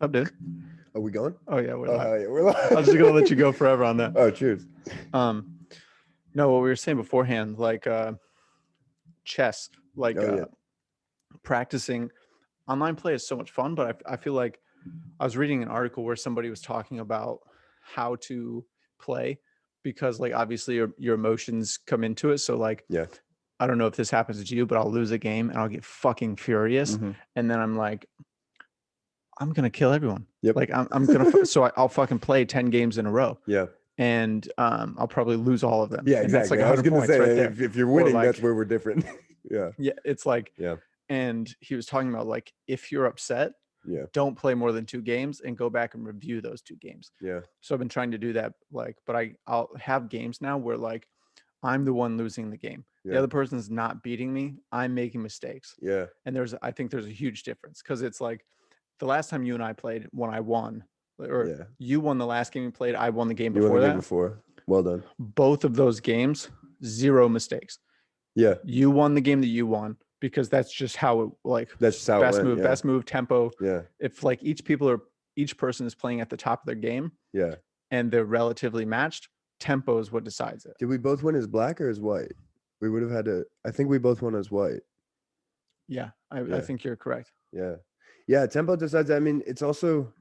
What's up, dude? Are we going? Oh yeah, we're Oh, live. hell yeah, we're live. I was just gonna let you go forever on that. Oh, cheers. No, what we were saying beforehand, like chess, like Oh, yeah. practicing online play is so much fun, but I feel like I was reading an article where somebody was talking about how to play because, like, obviously your emotions come into it. So, like, Yeah. I don't know if this happens to you, but I'll lose a game and I'll get fucking furious, Mhm. and then I'm like, I'm gonna kill everyone. Yep. Like, I'm gonna so I'll fucking play 10 games in a row. Yeah. And I'll probably lose all of them. Yeah, And that's exactly. like I was 100 going to points say, right there. if you're Or winning, like, that's where we're different. Yeah. yeah, it's like, Yeah. and he was talking about, like, if you're upset, Yeah. don't play more than 2 games and go back and review those 2 games. Yeah. So I've been trying to do that, like, but I'll have games now where, like, I'm the one losing the game. The Yeah. other person's not beating me. I'm making mistakes. Yeah. And I think there's a huge difference because it's like the last time you and I played, when I won, or Yeah. you won the last game you played, I won the game You won before the that. game before. Well done. Both of those games, 0 mistakes. Yeah. You won the game that you won because that's just how it, like, That's just how best it went. move, Yeah. best move, tempo. Yeah. If, like, each person is playing at the top of their game Yeah. and they're relatively matched, tempo is what decides it. Did we both win as black or as white? We would have had to. I think we both won as white. Yeah, Yeah. I think you're correct. Yeah. Yeah. Tempo decides. I mean, it's also,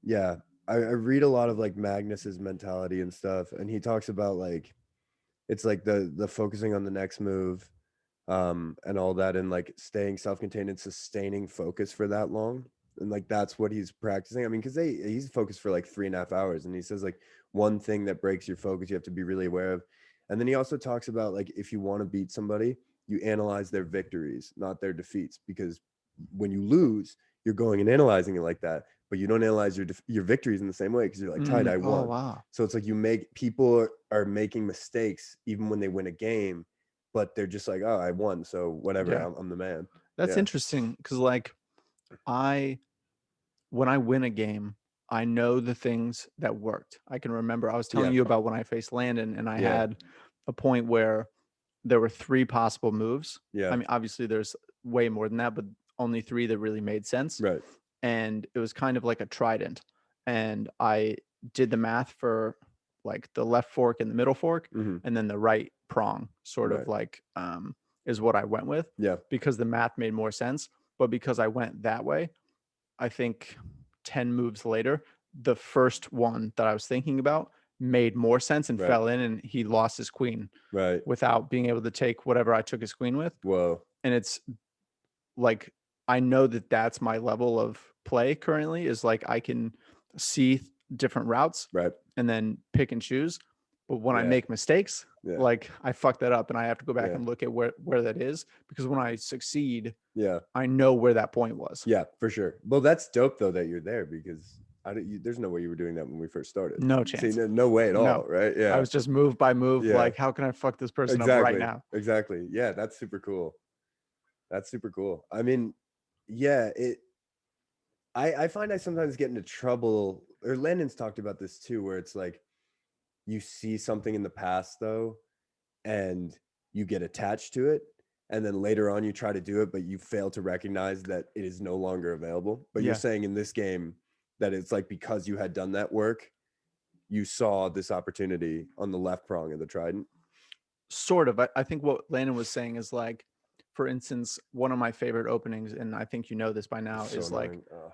yeah. I read a lot of like Magnus's mentality and stuff, and he talks about like, it's like the focusing on the next move, and all that, and like staying self-contained and sustaining focus for that long, and like that's what he's practicing. I mean, because he's focused for like 3.5 hours, and he says like one thing that breaks your focus you have to be really aware of. And then he also talks about like if you want to beat somebody, you analyze their victories, not their defeats, because when you lose, you're going and analyzing it like that, but you don't analyze your victories in the same way because you're like, tight, I won. Oh, wow. So it's like people are making mistakes even when they win a game, but they're just like, oh, I won, so whatever. Yeah. I'm the man. That's Yeah. interesting because, like, when I win a game, I know the things that worked. I can remember I was telling Yeah. you about when I faced Landon, and I Yeah. had a point where there were 3 possible moves. Yeah. I mean, obviously there's way more than that, but only 3 that really made sense. Right. And it was kind of like a trident. And I did the math for, like, the left fork and the middle fork, Mhm. and then the right prong sort of, Right. like, is what I went with Yeah. because the math made more sense. But because I went that way, I think 10 moves later, the first one that I was thinking about made more sense and Right. fell in, and he lost his queen Right. without being able to take whatever I took his queen with. Whoa. And it's like, I know that that's my level of play currently, is like I can see different routes Right. and then pick and choose. But when I Yeah. make mistakes, Yeah. like, I fuck that up and I have to go back Yeah. and look at where that is, because when I succeed, Yeah. I know where that point was. Yeah, for sure. Well, that's dope though that you're there, because there's no way you were doing that when we first started. No See, chance. no way at all, No. right? Yeah. I was just move by move, Yeah. like, how can I fuck this person up right now? Exactly. Yeah, that's super cool. That's super cool. I mean, yeah, I find I sometimes get into trouble, or Landon's talked about this too, where it's like you see something in the past though, and you get attached to it, and then later on you try to do it, but you fail to recognize that it is no longer available. But Yeah. you're saying in this game that it's like because you had done that work, you saw this opportunity on the left prong of the trident. Sort of. I think what Landon was saying is, like, for instance, one of my favorite openings, and I think you know this by now, It's so is like, annoying.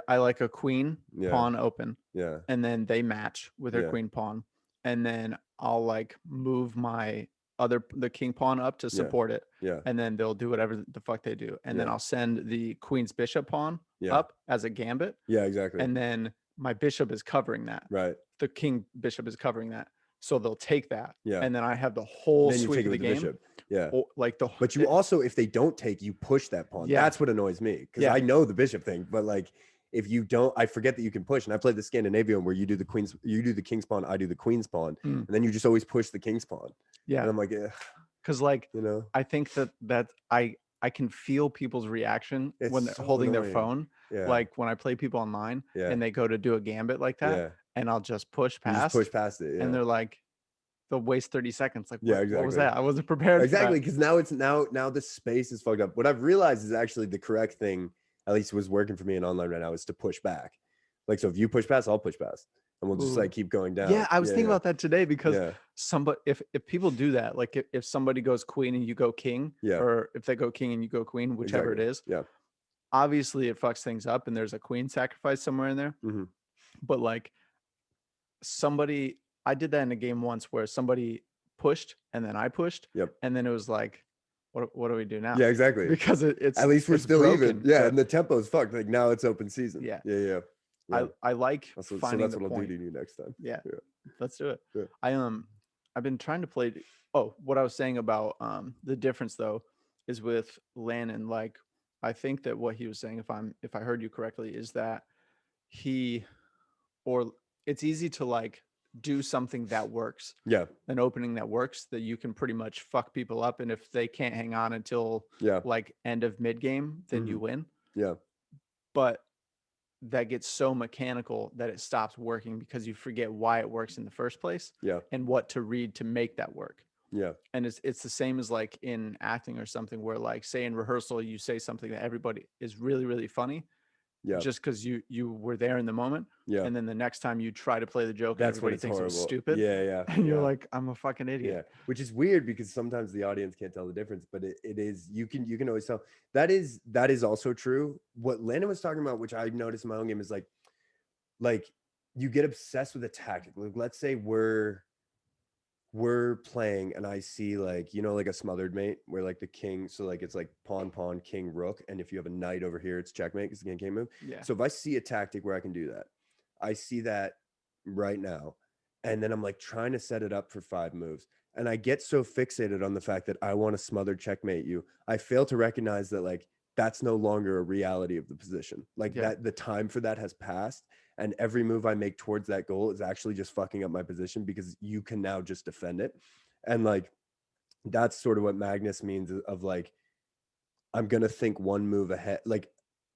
I like a queen Yeah. pawn open, Yeah. and then they match with their Yeah. queen pawn, and then I'll, like, move the king pawn up to support it, Yeah. and then they'll do whatever the fuck they do, and then Yeah. I'll send the queen's bishop pawn Yeah. up as a gambit, Yeah, exactly. and then my bishop is covering that. Right. The king bishop is covering that, so they'll take that. Yeah. And then I have the whole Then you sweep take it of the with the game. bishop. Yeah. Like But you also, if they don't take, you push that pawn. Yeah. That's what annoys me, because Yeah. I know the bishop thing, but like if you don't, I forget that you can push. And I played the Scandinavian where you do the king's pawn, I do the queen's pawn, and then you just always push the king's pawn. Yeah. And I'm like, because, like, you know, I think that I can feel people's reaction It's when they're so holding annoying. their phone. Yeah. Like when I play people online Yeah. and they go to do a gambit like that, Yeah. and I'll just push You just past, push past it. Yeah. and they're like, they'll waste 30 seconds. Like, Yeah, what was exactly. that? I wasn't prepared. Exactly, For that. because now the space is fucked up. What I've realized is actually the correct thing, at least was working for me in online right now, is to push back. Like, so if you push pass, I'll push pass, and we'll just Ooh. like keep going down. Yeah, I was thinking about that today because Yeah. somebody, if people do that, like if somebody goes queen and you go king, Yeah. or if they go king and you go queen, whichever Exactly. it is, Yeah. obviously it fucks things up and there's a queen sacrifice somewhere in there. Hmm. But like somebody, I did that in a game once where somebody pushed and then I pushed, Yep. and then it was like, what do we do now? Yeah, exactly. Because At least we're it's still broken. even. Yeah, and the tempo is fucked. Like now it's open season. Yeah. Yeah. Yeah. I like So finding that's the what I'll do point. to you next time. Yeah. Yeah. Let's do it. Yeah. I've been trying to play. Oh, what I was saying about the difference though is with Lannon. Like, I think that what he was saying, if I heard you correctly, is that he, or it's easy to like do something that works, Yeah. an opening that works, that you can pretty much fuck people up, and if they can't hang on until Yeah. like end of mid game, then you win. Yeah. But that gets so mechanical that it stops working because you forget why it works in the first place Yeah. and what to read to make that work. Yeah. And it's the same as like in acting or something where like say in rehearsal you say something that everybody is really really funny, Yeah. just because you were there in the moment, Yeah. and then the next time you try to play the joke and That's when everybody it's thinks horrible. it was stupid, Yeah. and you're Yeah. like, I'm a fucking idiot. Yeah, which is weird because sometimes the audience can't tell the difference, but it is, you can always tell. That is also true. What Landon was talking about, which I noticed in my own game, is like you get obsessed with a tactic. Like let's say we're playing and I see like, like a smothered mate where like the king, so like it's like pawn king rook, and if you have a knight over here it's checkmate because the king move. Yeah. So if I see a tactic where I can do that, I see that right now, and then I'm like trying to set it up for 5 moves, and I get so fixated on the fact that I want to smother checkmate you, I fail to recognize that like that's no longer a reality of the position. Like Yeah. that the time for that has passed, and every move I make towards that goal is actually just fucking up my position because you can now just defend it. And like that's sort of what Magnus means of like, I'm gonna think one move ahead. Like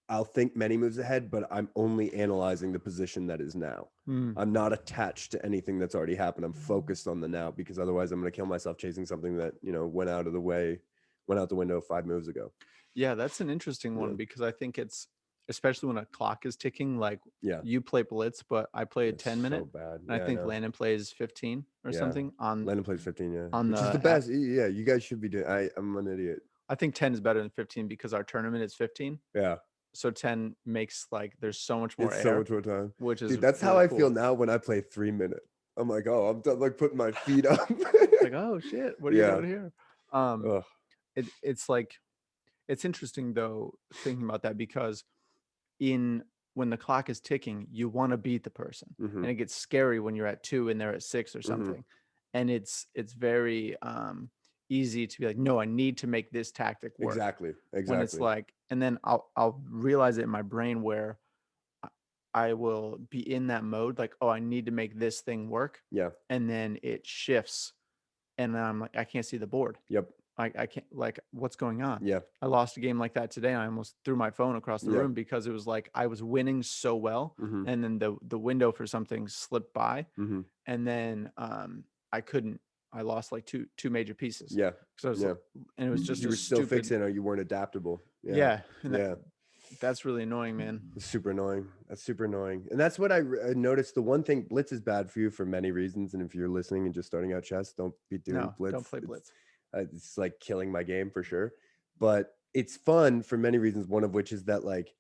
I'll think many moves ahead, but I'm only analyzing the position that is now. I'm not attached to anything that's already happened. I'm focused on the now, because otherwise I'm going to kill myself chasing something that, went out the window 5 moves ago. Yeah, that's an interesting one, because I think it's, especially when a clock is ticking, like you play blitz, but I play a 10-minute. So bad. And I think Landon plays 15 or something on Landon plays 15, which is the best. Yeah, you guys should be doing. I'm an idiot. I think 10 is better than 15 because our tournament is 15. Yeah. So 10 makes like there's so much more It's air. so much more time. Which is Dude, that's really how I cool. feel now when I play 3-minute. I'm like, oh, I'm done, like putting my feet up. Like, oh shit, what are you doing here? It's like, it's interesting though thinking about that, because when the clock is ticking, you want to beat the person, and it gets scary when you're at 2 and they're at 6 or something, and it's very easy to be like, no, I need to make this tactic work. Exactly. When it's like, and then I'll realize it in my brain where I will be in that mode, like, oh, I need to make this thing work. Yeah. And then it shifts, and then I'm like, I can't see the board. Yep. I can't, like, what's going on? Yeah. I lost a game like that today. I almost threw my phone across the room because it was like I was winning so well, and then the window for something slipped by, and then I lost like two major pieces. Yeah. So and it was just you were still fixing, or you weren't adaptable. Yeah. That's really annoying, man. It's super annoying. That's super annoying. And that's what I noticed. The one thing, blitz is bad for you for many reasons. And if you're listening and just starting out chess, don't be doing blitz. Don't play blitz. It's like killing my game for sure. But it's fun for many reasons. One of which is that like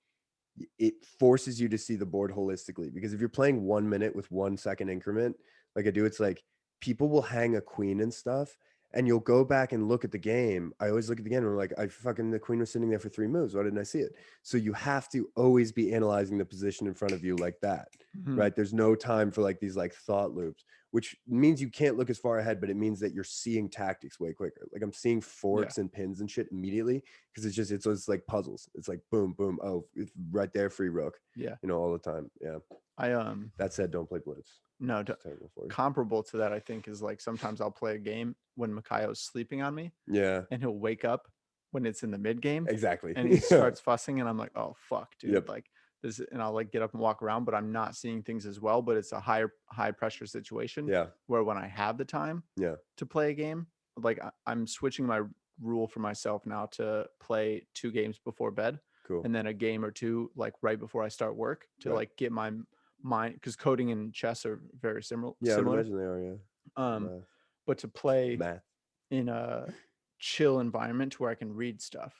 it forces you to see the board holistically. Because if you're playing 1 minute with 1 second increment, like I do, it's like people will hang a queen and stuff, and you'll go back and look at the game. I always look at the game and I'm like, the queen was sitting there for 3 moves. Why didn't I see it? So you have to always be analyzing the position in front of you like that, right? There's no time for like these like thought loops, which means you can't look as far ahead, but it means that you're seeing tactics way quicker. Like I'm seeing forks and pins and shit immediately, because it's like puzzles. It's like boom, boom. Oh, it's right there, free rook. Yeah. All the time. Yeah. That said, don't play blitz. No, comparable to that, I think, is like sometimes I'll play a game when Makayo's sleeping on me. Yeah. And he'll wake up when it's in the mid game. Exactly. And he starts fussing, and I'm like, oh fuck, dude. Yep. Like this, and I'll like get up and walk around, but I'm not seeing things as well. But it's a high pressure situation. Yeah. Where when I have the time to play a game, like I'm switching my rule for myself now to play 2 games before bed. Cool. and then a game or two like right before I start work to Right. like get my mind, because coding and chess are very similar. Yeah, I would imagine they are. Yeah. Um, Math. but to play Math. in a chill environment to where I can read stuff.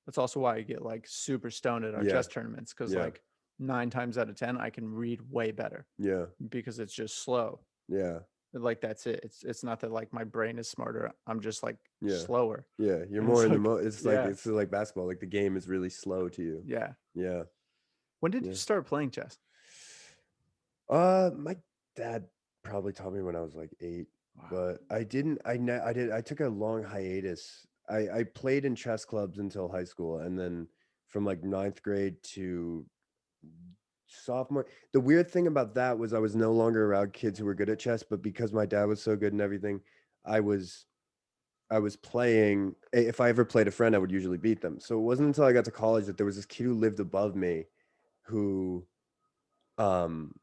That's also why I get like super stoned at our Yeah. chess tournaments, because Yeah. like 9 times out of 10 I can read way better Yeah. because it's just slow. Yeah. Like that's it. It's not that like my brain is smarter. I'm just like Yeah. slower. Yeah. You're And more it's in the like yeah, it's like basketball. Like the game is really slow to you. yeah. Yeah. When did you Yeah. start playing chess? My dad probably taught me when I was like 8, Wow. but I didn't. I took a long hiatus. I played in chess clubs until high school, and then from like ninth grade to sophomore. The weird thing about that was I was no longer around kids who were good at chess, but because my dad was so good and everything, I was I was playing. If I ever played a friend, I would usually beat them. So it wasn't until I got to college that there was this kid who lived above me, who um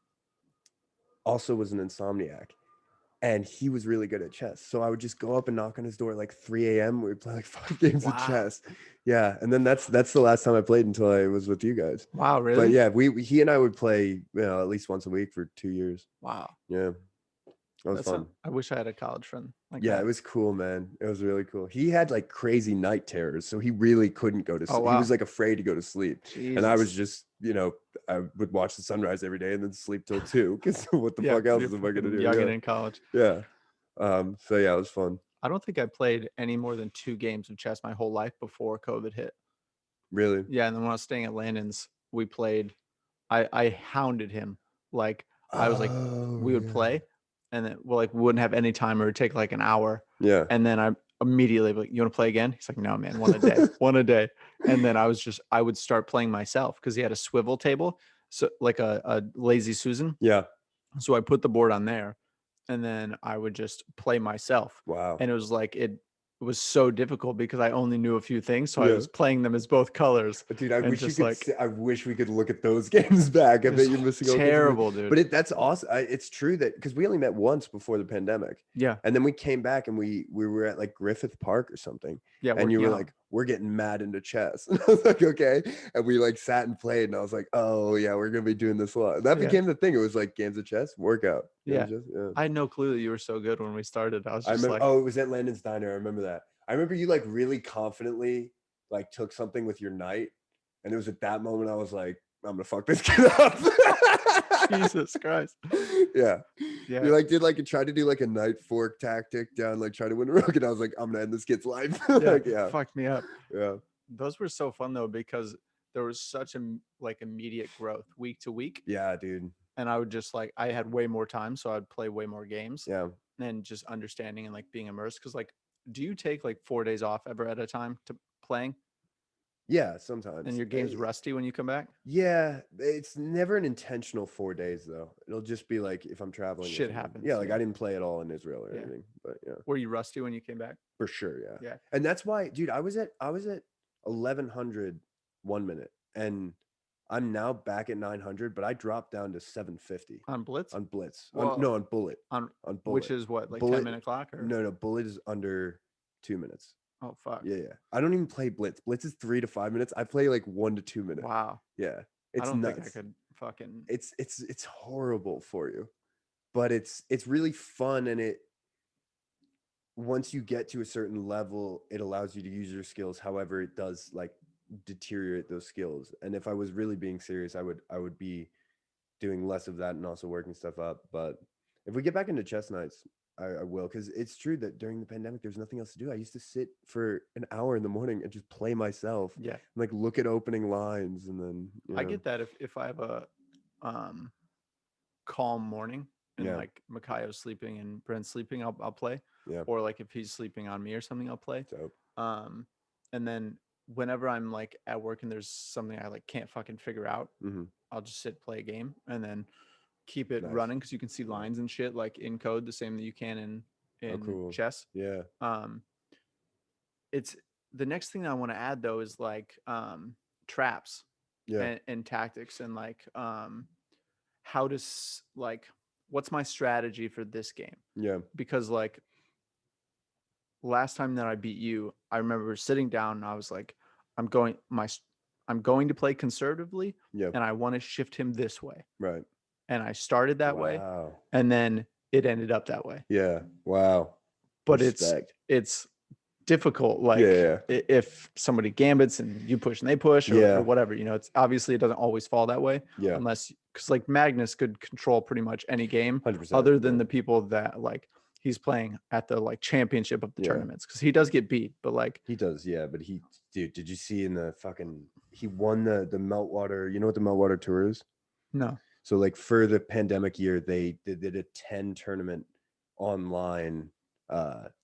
also was an insomniac, and he was really good at chess. So I would just go up and knock on his door at like 3 a.m. We'd play like 5 games of Wow. chess. Yeah, and then that's the last time I played until I was with you guys. Wow, But really? yeah, he and I would play, at least once a week for 2 years. Wow. Yeah, that was That's fun. I wish I had a college friend like Yeah, that. it was cool, man. It was really cool. He had like crazy night terrors, so he really couldn't go to Oh sleep. He wow. was like afraid to go to sleep. And I Jesus. was just, I would watch the sunrise every day and then sleep till 2, because what the Yeah, fuck else you're am I gonna fucking do? youngin' Yeah. in college. Yeah. So yeah, it was fun. I don't think I played any more than 2 games of chess my whole life before COVID hit. Really? Yeah, and then when I was staying at Landon's, we played. I hounded him. Like I was like, Oh, we would yeah. play, and then we wouldn't have any time, or it'd take like an hour. Yeah. And then I immediately like, you want to play again? He's like, no, man, one a day, one a day. And then I would start playing myself because he had a swivel table, so like a lazy Susan. Yeah. So I put the board on there, and then I would just play myself. Wow. And it was like it was so difficult because I only knew a few things, so I Yeah. was playing them as both colors. But dude, I And wish you just could. like I wish we could look at those games back. I it bet was you're missing all kinds of terrible, dude. But that's awesome. It's true that because we only met once before the pandemic, Yeah, and then we came back and we were at like Griffith Park or something, yeah. and you were Working out. like, "We're getting mad into chess," and I was like, "Okay," and we like sat and played, and I was like, "Oh yeah, we're gonna be doing this a lot." And that Yeah. became the thing. It was like games of chess, workout. Yeah. Games of chess, yeah. I had no clue that you were so good when we started. I was I just remember. like, Oh, it was at Landon's Diner. I remember that. I remember you like really confidently like took something with your knight, and it was at that moment I was like, I'm gonna fuck this kid up. Jesus Christ. Yeah. Yeah. You like did like tried to do like a knight fork tactic down, like try to win a rook, and I was like, I'm gonna end this kid's life. Yeah. Like, yeah. Fucked me up. Yeah. Those were so fun though, because there was such a like immediate growth week to week. Yeah, dude. And I would just like I had way more time, so I'd play way more games. Yeah. And just understanding and like being immersed. Because like, do you take like 4 days off ever at a time to playing? Yeah, sometimes. And your game's rusty when you come back? Yeah, it's never an intentional 4 days though. It'll just be like if I'm traveling. or Shit something. happens, Yeah, like yeah. I didn't play at all in Israel or Yeah. anything, but yeah, Were you rusty when you came back? for sure. Yeah. Yeah. And that's why, dude, I was at 1100 1 minute, and I'm now back at 900, but I dropped down to 750 On Blitz? on Blitz. Well, No, on Bullet. On On Bullet. which is what, like Bullet, 10-minute clock or No, Bullet is under 2 minutes. oh fuck. Yeah, yeah. I don't even play Blitz. Blitz is 3 to 5 minutes. I play like 1 to 2 minutes. Wow. Yeah, I it's don't nuts. think I could fucking It's horrible for you, but it's really fun, and it once you get to a certain level, it allows you to use your skills. However, it does like deteriorate those skills. And if I was really being serious, I would be doing less of that and also working stuff up. But if we get back into chess nights, I will, because it's true that during the pandemic there's nothing else to do. I used to sit for an hour in the morning and just play myself. yeah. And like look at opening lines, and then I get that if I have a calm morning and Yeah. like Makayo's sleeping and Brent's sleeping, I'll play. Yeah. Or like if he's sleeping on me or something, I'll play. Dope. And then whenever I'm like at work and there's something I like can't fucking figure out, Mm-hmm. I'll just sit play a game and then keep it Nice. running, because you can see lines and shit like in code the same that you can in cool. chess. Yeah. It's the next thing I want to add though is like traps Yeah. and tactics, and like how to like what's my strategy for this game, Yeah. because like last time that I beat you, I remember sitting down and I was like, I'm going I'm going to play conservatively Yep. and I want to shift him this way. Right. And I started that way Wow. and then it ended up that way. Yeah. Wow. But Respect. it's difficult. Like Yeah. if somebody gambits and you push and they push or Yeah. whatever, you know, it's obviously it doesn't always fall that way Yeah. unless because like Magnus could control pretty much any game 100%. other than the people that like he's playing at the like championship of the tournaments because he does get beat, but like he does, yeah. But dude, did you see in the fucking he won the Meltwater? You know what the Meltwater Tour is? no. So like for the pandemic year, they did a 10 tournament online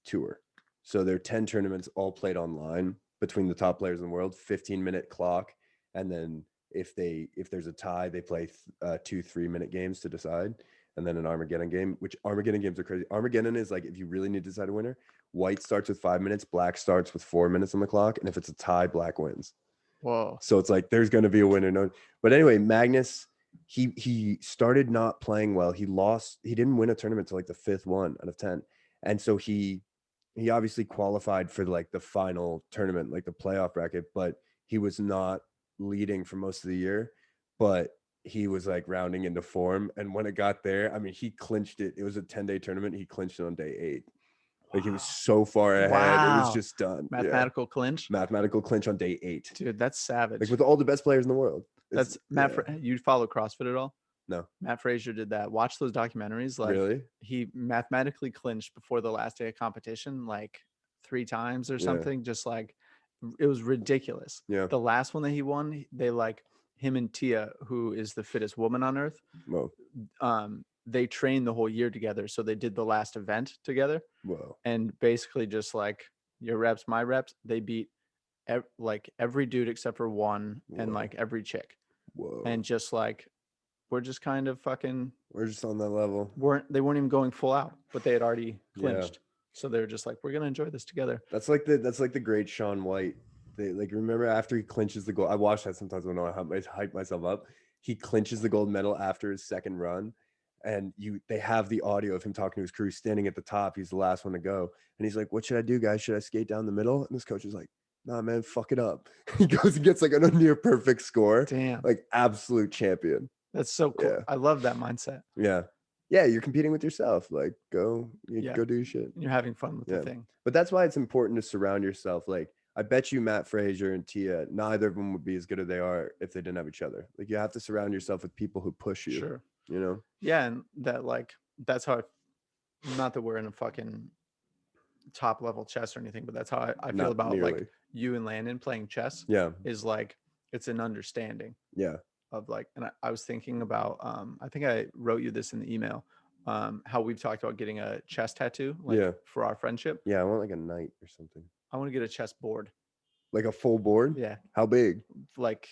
tour. So there are 10 tournaments all played online between the top players in the world, 15-minute clock, and then if there's a tie, they play 2 3-minute games to decide, and then an Armageddon game. Which Armageddon games are crazy. Armageddon is like if you really need to decide a winner, white starts with 5 minutes, black starts with 4 minutes on the clock, and if it's a tie, black wins. Whoa. So it's like there's going to be a winner. No, but anyway, Magnus. He started not playing well. He lost. He didn't win a tournament till like the 5th one out of 10, and so he obviously qualified for like the final tournament, like the playoff bracket, but he was not leading for most of the year. But he was like rounding into form, and when it got there, I mean, he clinched it. It was a 10-day tournament. He clinched it on day 8. Like he was so far ahead. It was just done. Mathematical clinch. Mathematical clinch on day 8. Dude, that's savage. Like with all the best players in the world. That's Matt. You follow CrossFit at all? No. Matt Frazier did that. Watch those documentaries. Like really? He mathematically clinched before the last day of competition like 3 times or something. Just like it was ridiculous. Yeah. The last one that he won, they like him and Tia, who is the fittest woman on earth. Whoa. They trained the whole year together. So they did the last event together. Whoa. And basically just like your reps, my reps, they beat like every dude except for one. Whoa. And like every chick. Whoa. And just like we're just kind of fucking we're just on that level. They weren't even going full out, but they had already clinched. So they were just like, we're gonna enjoy this together. That's like the great Shaun White. They like remember after he clinches the gold. I watch that sometimes when I hype myself up. He clinches the gold medal after his second run. And they have the audio of him talking to his crew standing at the top. He's the last one to go. And he's like, what should I do, guys? Should I skate down the middle? And this coach is like, nah, man, fuck it up. He goes and gets like a near perfect score. Damn. Like absolute champion. That's so cool. Yeah. I love that mindset. Yeah. Yeah, you're competing with yourself. Like go do your shit. You're having fun with the thing. But that's why it's important to surround yourself. Like I bet you Matt Frazier and Tia, neither of them would be as good as they are if they didn't have each other. Like you have to surround yourself with people who push you. Sure. You know? Yeah, and that like that's how not that we're in a fucking top level chess or anything, but that's how I feel about nearly. Like you and Landon playing chess. Yeah. Is like it's an understanding. Yeah. Of like, and I was thinking about I think I wrote you this in the email. How we've talked about getting a chess tattoo for our friendship. Yeah, I want like a knight or something. I want to get a chess board. Like a full board? Yeah. How big? Like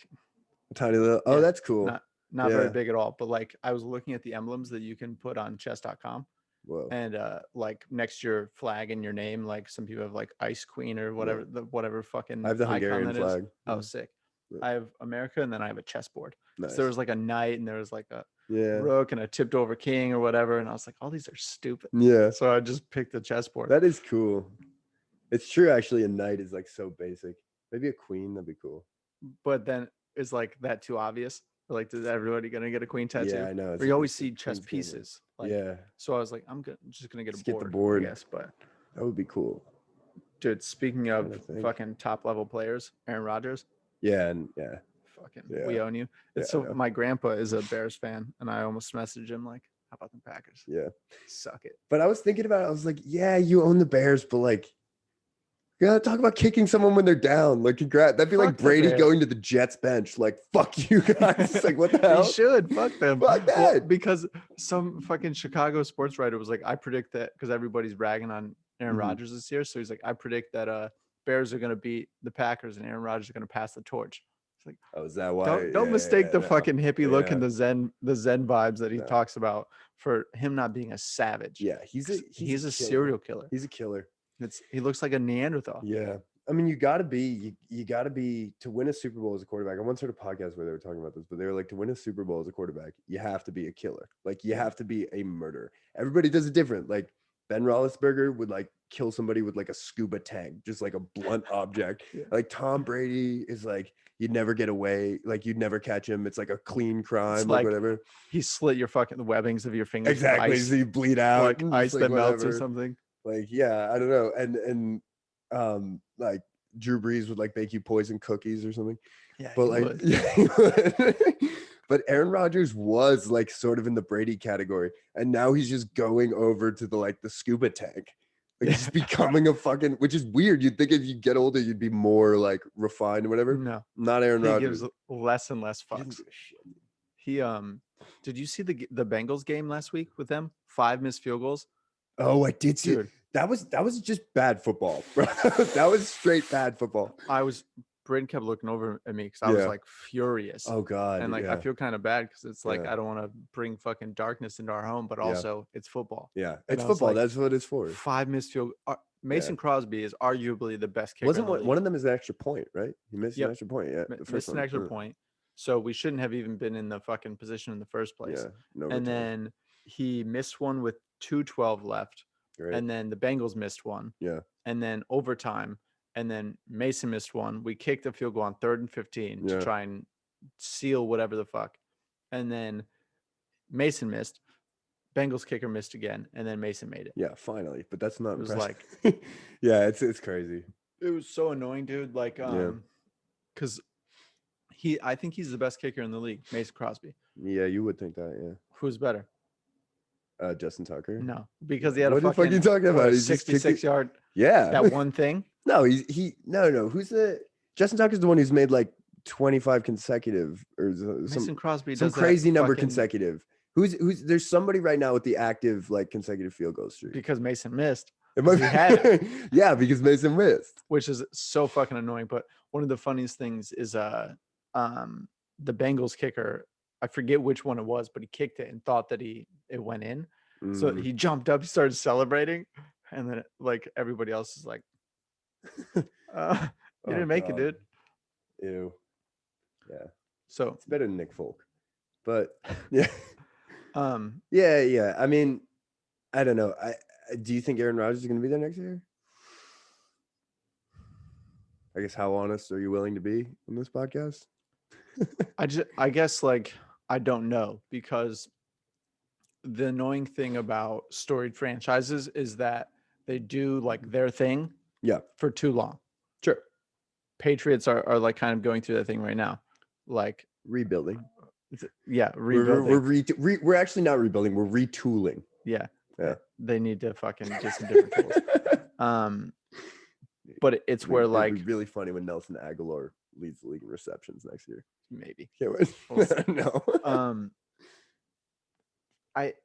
a tiny little. Oh, that's cool. Not very big at all, but like I was looking at the emblems that you can put on chess.com. Whoa. And like next to your flag and your name, like some people have like Ice Queen or whatever, whatever fucking I have the Hungarian flag. Oh, sick. I have America and then I have a chessboard. Nice. So there was like a knight and there was like a rook and a tipped over king or whatever. And I was like, all these are stupid. Yeah. So I just picked the chessboard. That is cool. It's true. Actually, a knight is like so basic. Maybe a queen. That'd be cool. But then is like that too obvious? Like, is everybody gonna get a queen tattoo? Yeah, I know. Or you always see chess pieces. Like, yeah. So I was like, I'm just gonna get the board. I guess, but that would be cool. Dude, speaking of fucking top level players, Aaron Rodgers. Yeah, and yeah. Fucking, we own you. It's so my grandpa is a Bears fan, and I almost messaged him like, "How about the Packers? Yeah, suck it." But I was thinking about it. I was like, "Yeah, you own the Bears, but like, you gotta talk about kicking someone when they're down. Like, congrats. That'd be like Brady going to the Jets bench. Like, fuck you guys. Like, what the hell? He should fuck them. Fuck that. Well, because some fucking Chicago sports writer was like, I predict that because everybody's ragging on Aaron Rodgers this year, so he's like, I predict that Bears are gonna beat the Packers and Aaron Rodgers is gonna pass the torch. Like, oh, is that why? Don't mistake the fucking hippie look and the zen vibes that he talks about for him not being a savage. Yeah, he's a serial killer. He's a killer. He looks like a Neanderthal. Yeah, I mean, you got to be to win a Super Bowl as a quarterback. I once heard a podcast where they were talking about this, but they were like, to win a Super Bowl as a quarterback, you have to be a killer. Like, you have to be a murderer. Everybody does it different. Like, Ben Roethlisberger would like kill somebody with like a scuba tank, just like a blunt object. Yeah. Like Tom Brady is like, you'd never get away, like you'd never catch him. It's like a clean crime, It's like like whatever. he slit your fucking the webbings of your fingers. with Exactly. ice, So you bleed out, like and ice just, like, that melts or whatever. something. Like, yeah, I don't know. And like Drew Brees would like make you poison cookies or something. Yeah, But he like, would. yeah, he would. But Aaron Rodgers was like sort of in the Brady category, and now he's just going over to the scuba tank. Like he's becoming a fucking, which is weird. You'd think if you get older, you'd be more like refined or whatever. No, Not Aaron he Rodgers. gives less and less He doesn't fucks. give a shit. He did you see the Bengals game last week with them? 5 missed field goals. Oh, I did see it. Dude. That was just bad football, bro. That was straight bad football. Braden kept looking over at me because I was like furious. Oh God. And like I feel kind of bad because it's like Yeah. I don't want to bring fucking darkness into our home, but also it's football. Yeah, And it's I was football. like, That's what it's for. 5 missed field. Mason Crosby is arguably the best kicker. Wasn't in the league. one of them is an extra point, right? He missed Yep. an extra point. Yeah, Missed an extra point. So we shouldn't have even been in the fucking position in the first place. Yeah, no and return. then he missed one with 2:12 left. Great. And then the Bengals missed one. Yeah. And then overtime. And then Mason missed one. We kicked a field goal on 3rd and 15 to try and seal whatever the fuck. And then Mason missed. Bengals kicker missed again. And then Mason made it. Yeah, finally. But that's not It was impressive. like yeah, it's crazy. It was so annoying, dude. Like because I think he's the best kicker in the league, Mason Crosby. Yeah, you would think that, yeah. Who's better? Justin Tucker. No, because he had what a fucking you talking about? He's 66-yard. Yeah, that one thing. No, no. Who's the Justin Tucker's the one who's made like 25 consecutive or Mason Crosby some does crazy number fucking, consecutive. Who's there's somebody right now with the active like consecutive field goal streak because Mason missed. It might he had it. Yeah, because Mason missed, which is so fucking annoying. But one of the funniest things is the Bengals kicker. I forget which one it was, but he kicked it and thought that it went in. So he jumped up, he started celebrating, and then like everybody else is like, "You didn't make it, dude." Ew. Yeah. So it's better than Nick Folk, but yeah. Yeah. Yeah. I mean, I don't know. Do you think Aaron Rodgers is going to be there next year? I guess how honest are you willing to be on this podcast? I guess like I don't know, because the annoying thing about storied franchises is that they do like their thing for too long. Sure. Patriots are like kind of going through that thing right now, like rebuilding. Rebuilding. We're actually not rebuilding, we're retooling. Yeah. They need to fucking get some different tools. But it's where like it'd be really funny when Nelson Aguilar leads the league in receptions next year. Maybe. Can't wait. We'll no.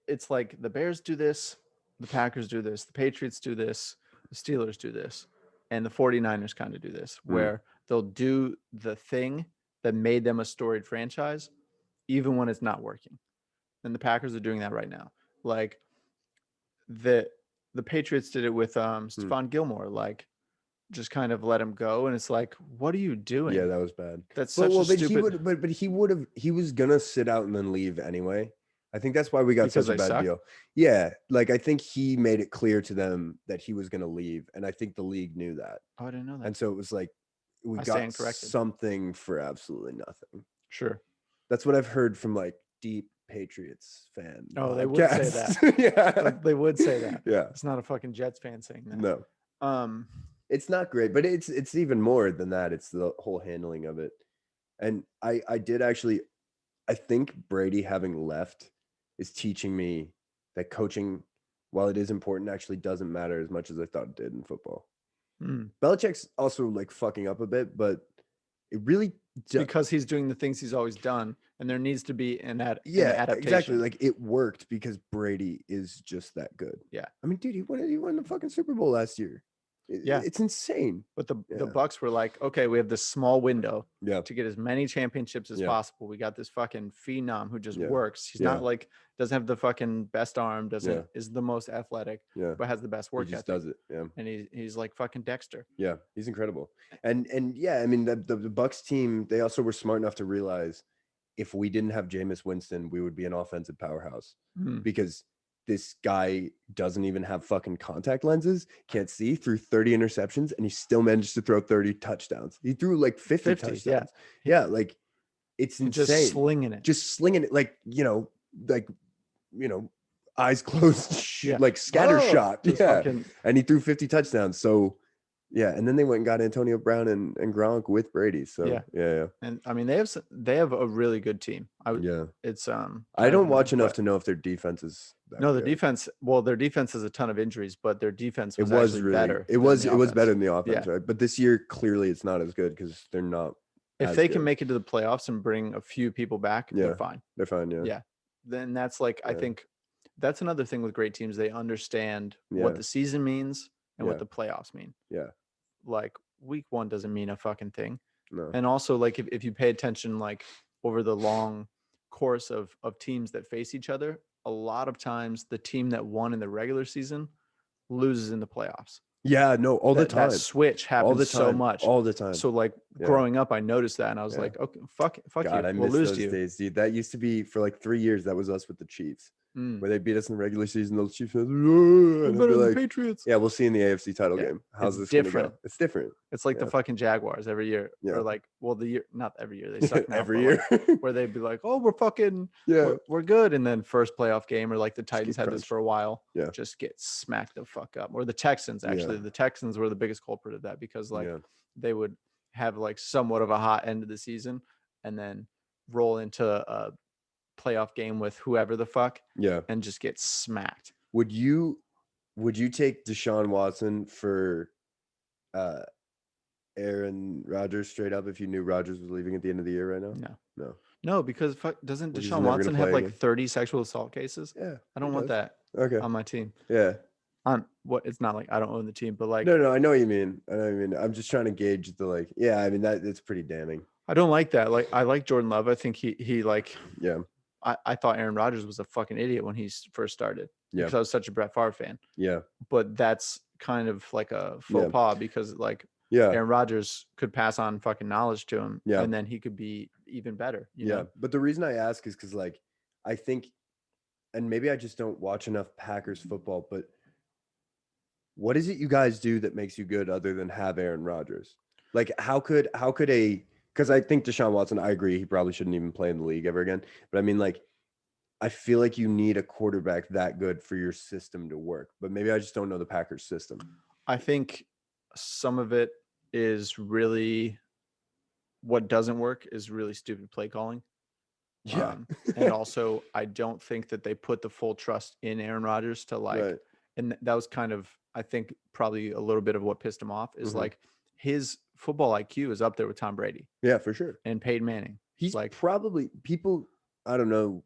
It's like the Bears do this, the Packers do this, the Patriots do this, the Steelers do this, and the 49ers kind of do this, where they'll do the thing that made them a storied franchise, even when it's not working. And the Packers are doing that right now. Like the Patriots did it with Stephon Gilmore, like just kind of let him go, and it's like, what are you doing? Yeah, that was bad. That's such a stupid. But he was gonna sit out and then leave anyway. I think that's why we got such a bad deal. Yeah, like I think he made it clear to them that he was gonna leave, and I think the league knew that. Oh, I didn't know that. And so it was like we got something for absolutely nothing. Sure, that's what I've heard from like deep Patriots fan. Oh, they would say that. Yeah, they would say that. Yeah, it's not a fucking Jets fan saying that. No. It's not great, but it's even more than that. It's the whole handling of it. And I did actually, I think Brady having left is teaching me that coaching, while it is important, actually doesn't matter as much as I thought it did in football. Belichick's also like fucking up a bit, but it really because he's doing the things he's always done, and there needs to be an adaptation. Exactly. Like it worked because Brady is just that good. Yeah, I mean, dude, he won the fucking Super Bowl last year. It's insane. But the Bucks were like, okay, we have this small window to get as many championships as possible. We got this fucking phenom who just works. He's not like, doesn't have the fucking best arm, is the most athletic, but has the best work ethic. Does it. Yeah. And he's like fucking Dexter. Yeah, he's incredible. And yeah, I mean the Bucks team, they also were smart enough to realize if we didn't have Jameis Winston, we would be an offensive powerhouse because this guy doesn't even have fucking contact lenses, can't see, threw 30 interceptions, and he still managed to throw 30 touchdowns. He threw like 50 touchdowns. Yeah, like it's just insane. slinging it. Just slinging it like, eyes closed, like scatter shot. Just Yeah. fucking, And he threw 50 touchdowns. So yeah, and then they went and got Antonio Brown and Gronk with Brady. So yeah. and I mean they have a really good team. It's I don't watch enough to know if their defense is that no, the good. defense. Well, their defense has a ton of injuries, but their defense was actually really better. It was better than the offense, right? But this year clearly it's not as good because they're not. If they can make it to the playoffs and bring a few people back, they're fine. They're fine. Yeah. Then that's like I think that's another thing with great teams. They understand what the season means and what the playoffs mean. Yeah. Like week 1 doesn't mean a fucking thing. No. And also like if you pay attention like over the long course of teams that face each other, a lot of times the team that won in the regular season loses in the playoffs. Yeah, no, all the time. That switch happens so much. All the time. So like growing up, I noticed that and I was like, okay, fuck God, you. I miss those days, dude. That used to be for like 3 years. That was us with the Chiefs. Where they beat us in the regular season. Those Chiefs fans, better than the Patriots. Yeah, we'll see in the AFC title game. How's this different? Go? It's different. It's like the fucking Jaguars every year. Or like, well, not every year. They suck now, every year. Like, where they'd be like, oh, we're fucking, we're good. And then first playoff game, or like the Titans had this for a while. Yeah. Just get smacked the fuck up. Or the Texans, actually. The Texans were the biggest culprit of that because like they would have like somewhat of a hot end of the season and then roll into a playoff game with whoever the fuck and just get smacked. Would you take Deshaun Watson for Aaron Rodgers straight up if you knew Rodgers was leaving at the end of the year right now? No, because doesn't Deshaun Watson have like 30 sexual assault cases? Yeah, I don't want that on my team. It's not like I don't own the team, but like no, I know what you mean. I'm just trying to gauge the like that it's pretty damning. I don't like that. Like I like Jordan Love. I think he like I thought Aaron Rodgers was a fucking idiot when he first started. Because I was such a Brett Favre fan. Yeah. But that's kind of like a faux pas because like Aaron Rodgers could pass on fucking knowledge to him and then he could be even better. You know? But the reason I ask is because like I think, and maybe I just don't watch enough Packers football, but what is it you guys do that makes you good other than have Aaron Rodgers? Like how could because I think Deshaun Watson, I agree, he probably shouldn't even play in the league ever again. But I mean, like, I feel like you need a quarterback that good for your system to work. But maybe I just don't know the Packers system. I think some of it is really what doesn't work is really stupid play calling. Yeah. And also, I don't think that they put the full trust in Aaron Rodgers to like, and that was kind of, I think, probably a little bit of what pissed him off is like his football IQ is up there with Tom Brady. Yeah, for sure. And Peyton Manning. He's like probably people, I don't know.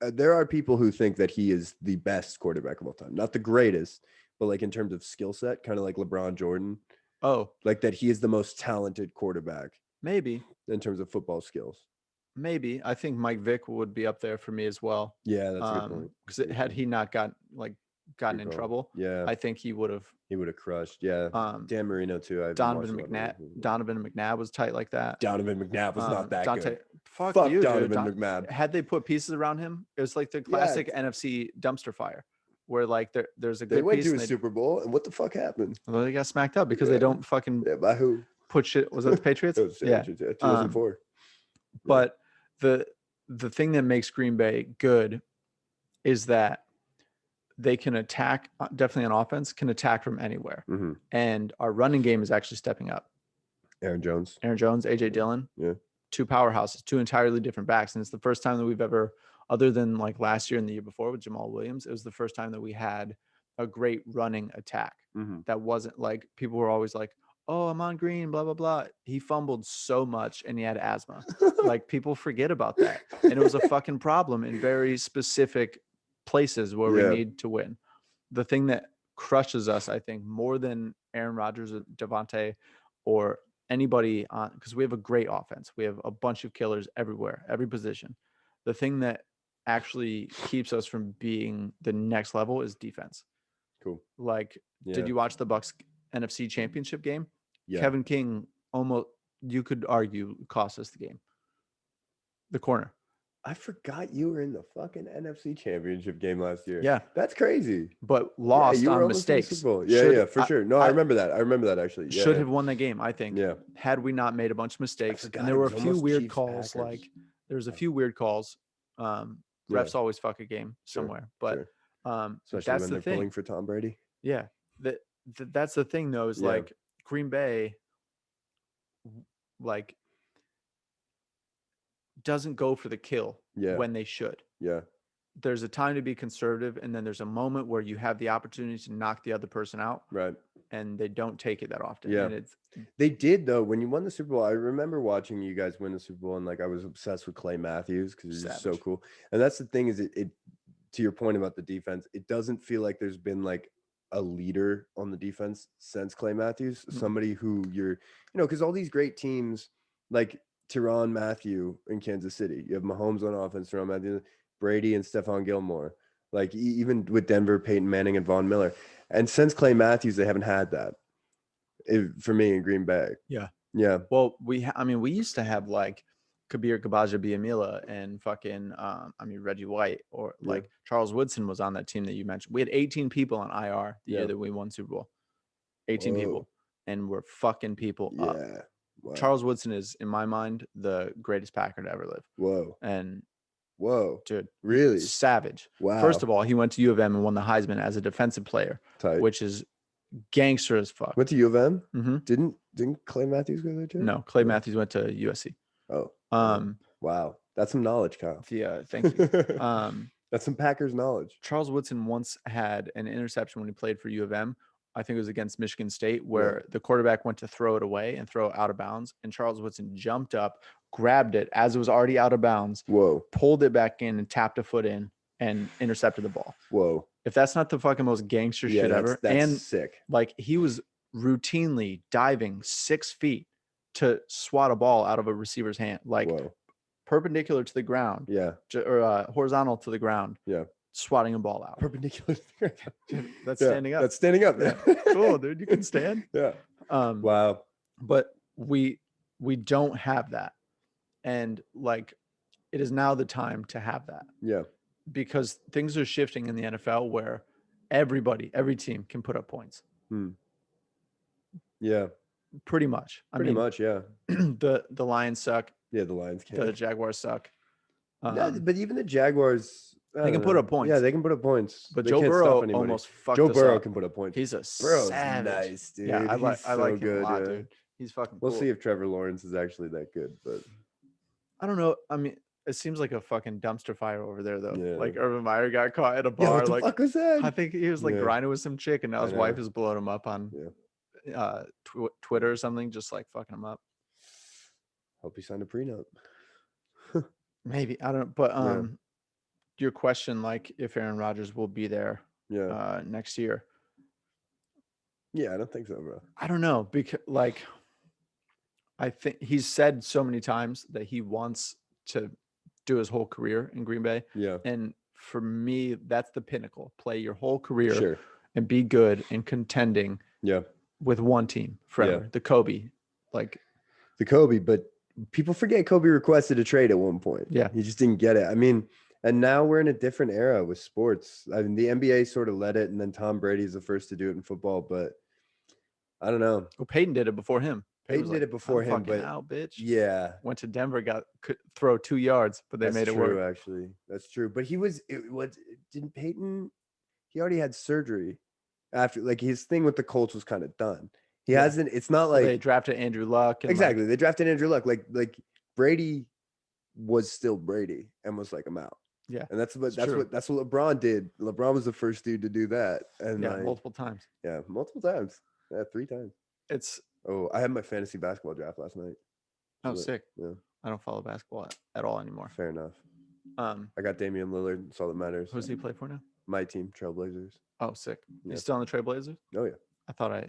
There are people who think that he is the best quarterback of all time. Not the greatest, but like in terms of skill set, kind of like LeBron Jordan. Oh. Like that he is the most talented quarterback. Maybe. In terms of football skills. Maybe. I think Mike Vick would be up there for me as well. Yeah, that's a good point. Because had he not gotten in trouble, I think he would have crushed. Yeah. Dan Marino too. Donovan McNabb was tight like that. Donovan McNabb was not that good. Fuck you, Donovan McNabb. Had they put pieces around him, it was like the classic NFC dumpster fire, where like there's a good. They went to a Super Bowl, and what the fuck happened? Well, they got smacked up because they don't fucking. Yeah, by who? Put shit. Was that the Patriots? It was the Patriots, 2004. But the thing that makes Green Bay good is that they can attack, definitely on offense, can attack from anywhere. And our running game is actually stepping up. Aaron Jones, AJ Dillon. Yeah. Two powerhouses, two entirely different backs. And it's the first time that we've ever, other than like last year and the year before with Jamal Williams, it was the first time that we had a great running attack. That wasn't like, people were always like, oh, I'm on Green, blah, blah, blah. He fumbled so much and he had asthma. Like people forget about that. And it was a fucking problem in very specific places where we need to win. The thing that crushes us, I think, more than Aaron Rodgers or Devontae or anybody on, because we have a great offense. We have a bunch of killers everywhere, every position. The thing that actually keeps us from being the next level is defense. Cool. Like, did you watch the Bucs NFC Championship game? Yeah. Kevin King almost, you could argue, cost us the game. The corner. I forgot you were in the fucking NFC Championship game last year. Yeah, That's crazy. but Yeah, lost you were on almost in the mistakes. Super Bowl. Yeah, Should- yeah, for sure. No, I remember that. I remember that actually. Yeah, should yeah. have won that game, I think. Yeah. Had we not made a bunch of mistakes, forgot and there it were a was few almost weird Chiefs calls. Packers. Like there was a few weird calls. Yeah. Refs always fuck a game Sure, somewhere, but sure. Especially that's when the they're thing. pulling for Tom Brady. Yeah, that's the thing though. Is Yeah. like Green Bay, like doesn't go for the kill Yeah. when they should. Yeah. There's a time to be conservative, and then there's a moment where you have the opportunity to knock the other person out, Right. and they don't take it that often. Yeah. And it's They did though. When you won the Super Bowl, I remember watching you guys win the Super Bowl, and like I was obsessed with Clay Matthews because he's just so Savage. cool. And that's the thing is, it to your point about the defense, it doesn't feel like there's been like a leader on the defense since Clay Matthews, somebody who because all these great teams like Tyrann Mathieu in Kansas City, you have Mahomes on offense, Tyrann Mathieu, Brady and Stephon Gilmore, like even with Denver, Peyton Manning and Von Miller. And since Clay Matthews, they haven't had that. For me in Green Bay. Yeah. Yeah. Well, we used to have like Kabir Kabaja-Biamila and fucking Reggie White, or like Charles Woodson was on that team that you mentioned. We had 18 people on IR the year that we won Super Bowl. 18 people, and we're fucking people up. Wow. Charles Woodson is, in my mind, the greatest Packer to ever live. Whoa. And dude, really savage. Wow. First of all, he went to U of M and won the Heisman as a defensive player, Tight. which is gangster as fuck. Went to U of M. Mm-hmm. Didn't Clay Matthews go there too? No, Clay Matthews went to USC. Oh. Wow, that's some knowledge, Kyle. Yeah, thank you. That's some Packers knowledge. Charles Woodson once had an interception when he played for U of M. I think it was against Michigan State, where the quarterback went to throw it away and throw it out of bounds, and Charles Woodson jumped up, grabbed it as it was already out of bounds, pulled it back in and tapped a foot in and intercepted the ball. Whoa. If that's not the fucking most gangster shit ever. That's sick. Like, he was routinely diving 6 feet to swat a ball out of a receiver's hand, like perpendicular to the ground. Yeah. Or horizontal to the ground. Yeah. Swatting a ball out. Perpendicular. That's standing up. That's standing up. Yeah. Cool, dude. You can stand. Yeah. Wow. But we don't have that. And like, it is now the time to have that. Yeah. Because things are shifting in the NFL where every team can put up points. Yeah. Pretty much. Pretty much, yeah. The Lions suck. Yeah, the Lions can. The Jaguars suck. But even the Jaguars, they can put up points. Yeah, they can put up points. But Joe Burrow almost fucked us up. Joe Burrow can put up points. He's a Burrow's savage. Nice, dude. Yeah, I like him a lot, dude. dude. He's fucking We'll cool. see if Trevor Lawrence is actually that good, but I don't know. I mean, it seems like a fucking dumpster fire over there, though. Yeah. Like Urban Meyer got caught at a bar. what the fuck was that? I think he was like grinding with some chick, and now his wife is blowing him up on Twitter or something, just like fucking him up. Hope he signed a prenup. Maybe, I don't know. But your question, like if Aaron Rodgers will be there next year. Yeah, I don't think so, bro. I don't know, because like I think he's said so many times that he wants to do his whole career in Green Bay. Yeah. And for me, that's the pinnacle. Play your whole career and be good and contending with one team forever. Yeah. The Kobe. But people forget Kobe requested a trade at one point. Yeah. He just didn't get it. I mean, and now we're in a different era with sports. I mean, the NBA sort of led it, and then Tom Brady is the first to do it in football, but I don't know. Well, Peyton did it before him. Peyton did it before him, but out, bitch. Yeah. Went to Denver, could throw 2 yards, but they made it work. Actually. That's true. But didn't Peyton, he already had surgery after, like his thing with the Colts was kind of done. He hasn't, it's not like they drafted Andrew Luck. And exactly. They drafted Andrew Luck. Like Brady was still Brady and was like, I'm out. Yeah. And that's what LeBron did. LeBron was the first dude to do that. And multiple times. Yeah, multiple times. Yeah, 3 times. I had my fantasy basketball draft last night. Oh, sick. Yeah. I don't follow basketball at all anymore. Fair enough. I got Damian Lillard. That's all that matters. Who does he play for now? My team, Trailblazers. Oh, sick. Yeah. He's still on the Trailblazers? Oh, yeah. I thought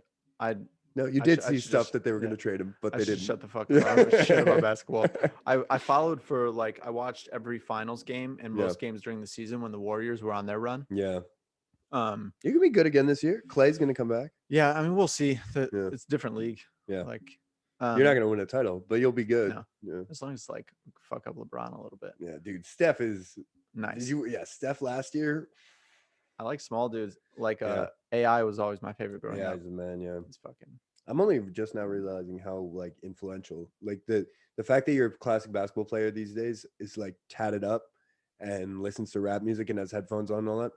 No, you did see stuff that they were going to trade him, but they didn't. Shut the fuck up. I don't give a shit about basketball. I followed for I watched every finals game and most games during the season when the Warriors were on their run. Yeah. You're going to be good again this year. Clay's going to come back. Yeah, I mean, we'll see. It's a different league. Yeah. Like, You're not gonna win a title, but you'll be good. No. Yeah. As long as like fuck up LeBron a little bit. Yeah, dude. Steph is Nice. Steph last year. I like small dudes. Like Yeah. AI was always my favorite growing Yeah, up. he's a man. Yeah. It's fucking. I'm only just now realizing how like influential, like the fact that you're a classic basketball player these days is like tatted up and listens to rap music and has headphones on and all that.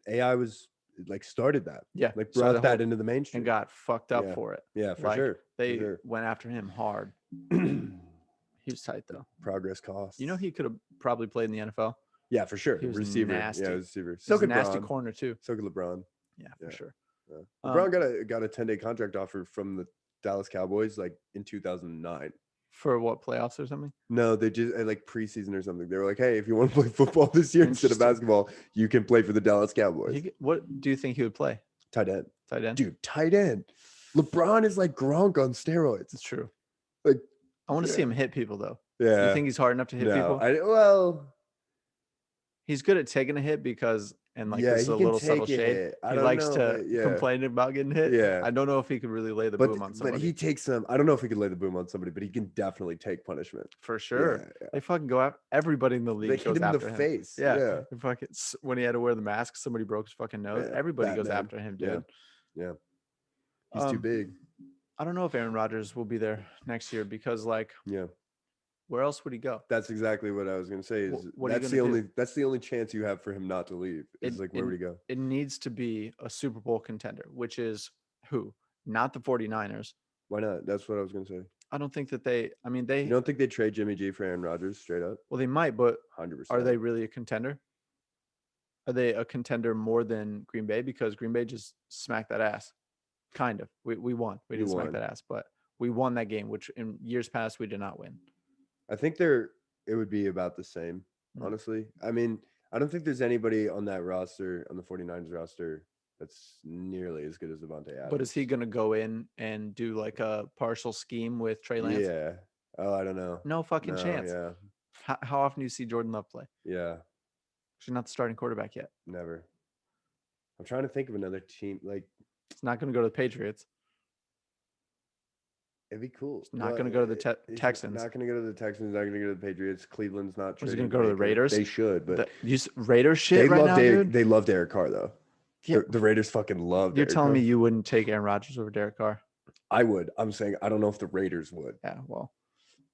AI was like started that, Yeah. like started brought the whole- that into the mainstream and got fucked up Yeah. for it. Yeah, for Like, sure. They for went after him hard. sure. He was tight though. Progress costs. You know, he could have probably played in the NFL. Yeah, for sure. He was Receiver. nasty. Yeah, receiver. He's So a could nasty LeBron. corner too. So could LeBron. Yeah, for Yeah. sure. Yeah. LeBron got a 10-day contract offer from the Dallas Cowboys like in 2009. For what, playoffs or something? No, they just like preseason or something. They were like, "Hey, if you want to play football this year instead of Interesting. basketball, you can play for the Dallas Cowboys." What do you think he would play? Tight end. Tight end? Dude, tight end. LeBron is like Gronk on steroids. It's true. Like, I want to see him hit people though. yeah. You think he's hard enough to hit people? Well, He's good at taking a hit because, and like yeah, this is he a can little subtle take a shade. hit. I He don't likes know, to but yeah. complain about getting hit. Yeah. I don't know if he could really lay the boom on somebody. But he takes some. I don't know if he could lay the boom on somebody, but he can definitely take punishment. For sure. Yeah, yeah. They fucking go after everybody in the league. They goes hit him in after the him. face. Yeah. Yeah. Fucking, when he had to wear the mask, somebody broke his fucking nose. Yeah, Everybody goes Batman. after him, dude. Yeah. He's too big. I don't know if Aaron Rodgers will be there next year because, like, Yeah. where else would he go? That's exactly what I was gonna say. Is What are you that's gonna the do? that's the only chance you have for him not to leave. Is like, where would he go? It needs to be a Super Bowl contender, which is who? Not the 49ers. Why not? That's what I was gonna say. I don't think that they. I mean, they. You don't think they trade Jimmy G for Aaron Rodgers straight up? Well, they might, but 100%. are they really a contender? Are they a contender more than Green Bay? Because Green Bay just smacked that ass. Kind of. We won. We didn't smack that ass, but we won that game, which in years past we did not win. I think it would be about the same, honestly. I mean, I don't think there's anybody on that roster, on the 49ers roster, that's nearly as good as Devontae Adams. But is he going to go in and do like a partial scheme with Trey Lance? Yeah. Oh, I don't know. No fucking chance. Yeah. How often do you see Jordan Love play? Yeah. She's not the starting quarterback yet. Never. I'm trying to think of another team. Like, it's not going to go to the Patriots. It'd be cool. It's not going to go to the Texans. Not going to go to the Texans. Not going to go to the Patriots. Cleveland's not. Is he going to go to the Raiders? They should, but Raiders shit right now, dude. They love Derek Carr though. Yeah. The Raiders fucking love. You're telling me you wouldn't take Aaron Rodgers over Derek Carr? I would. I'm saying I don't know if the Raiders would. Yeah. Well,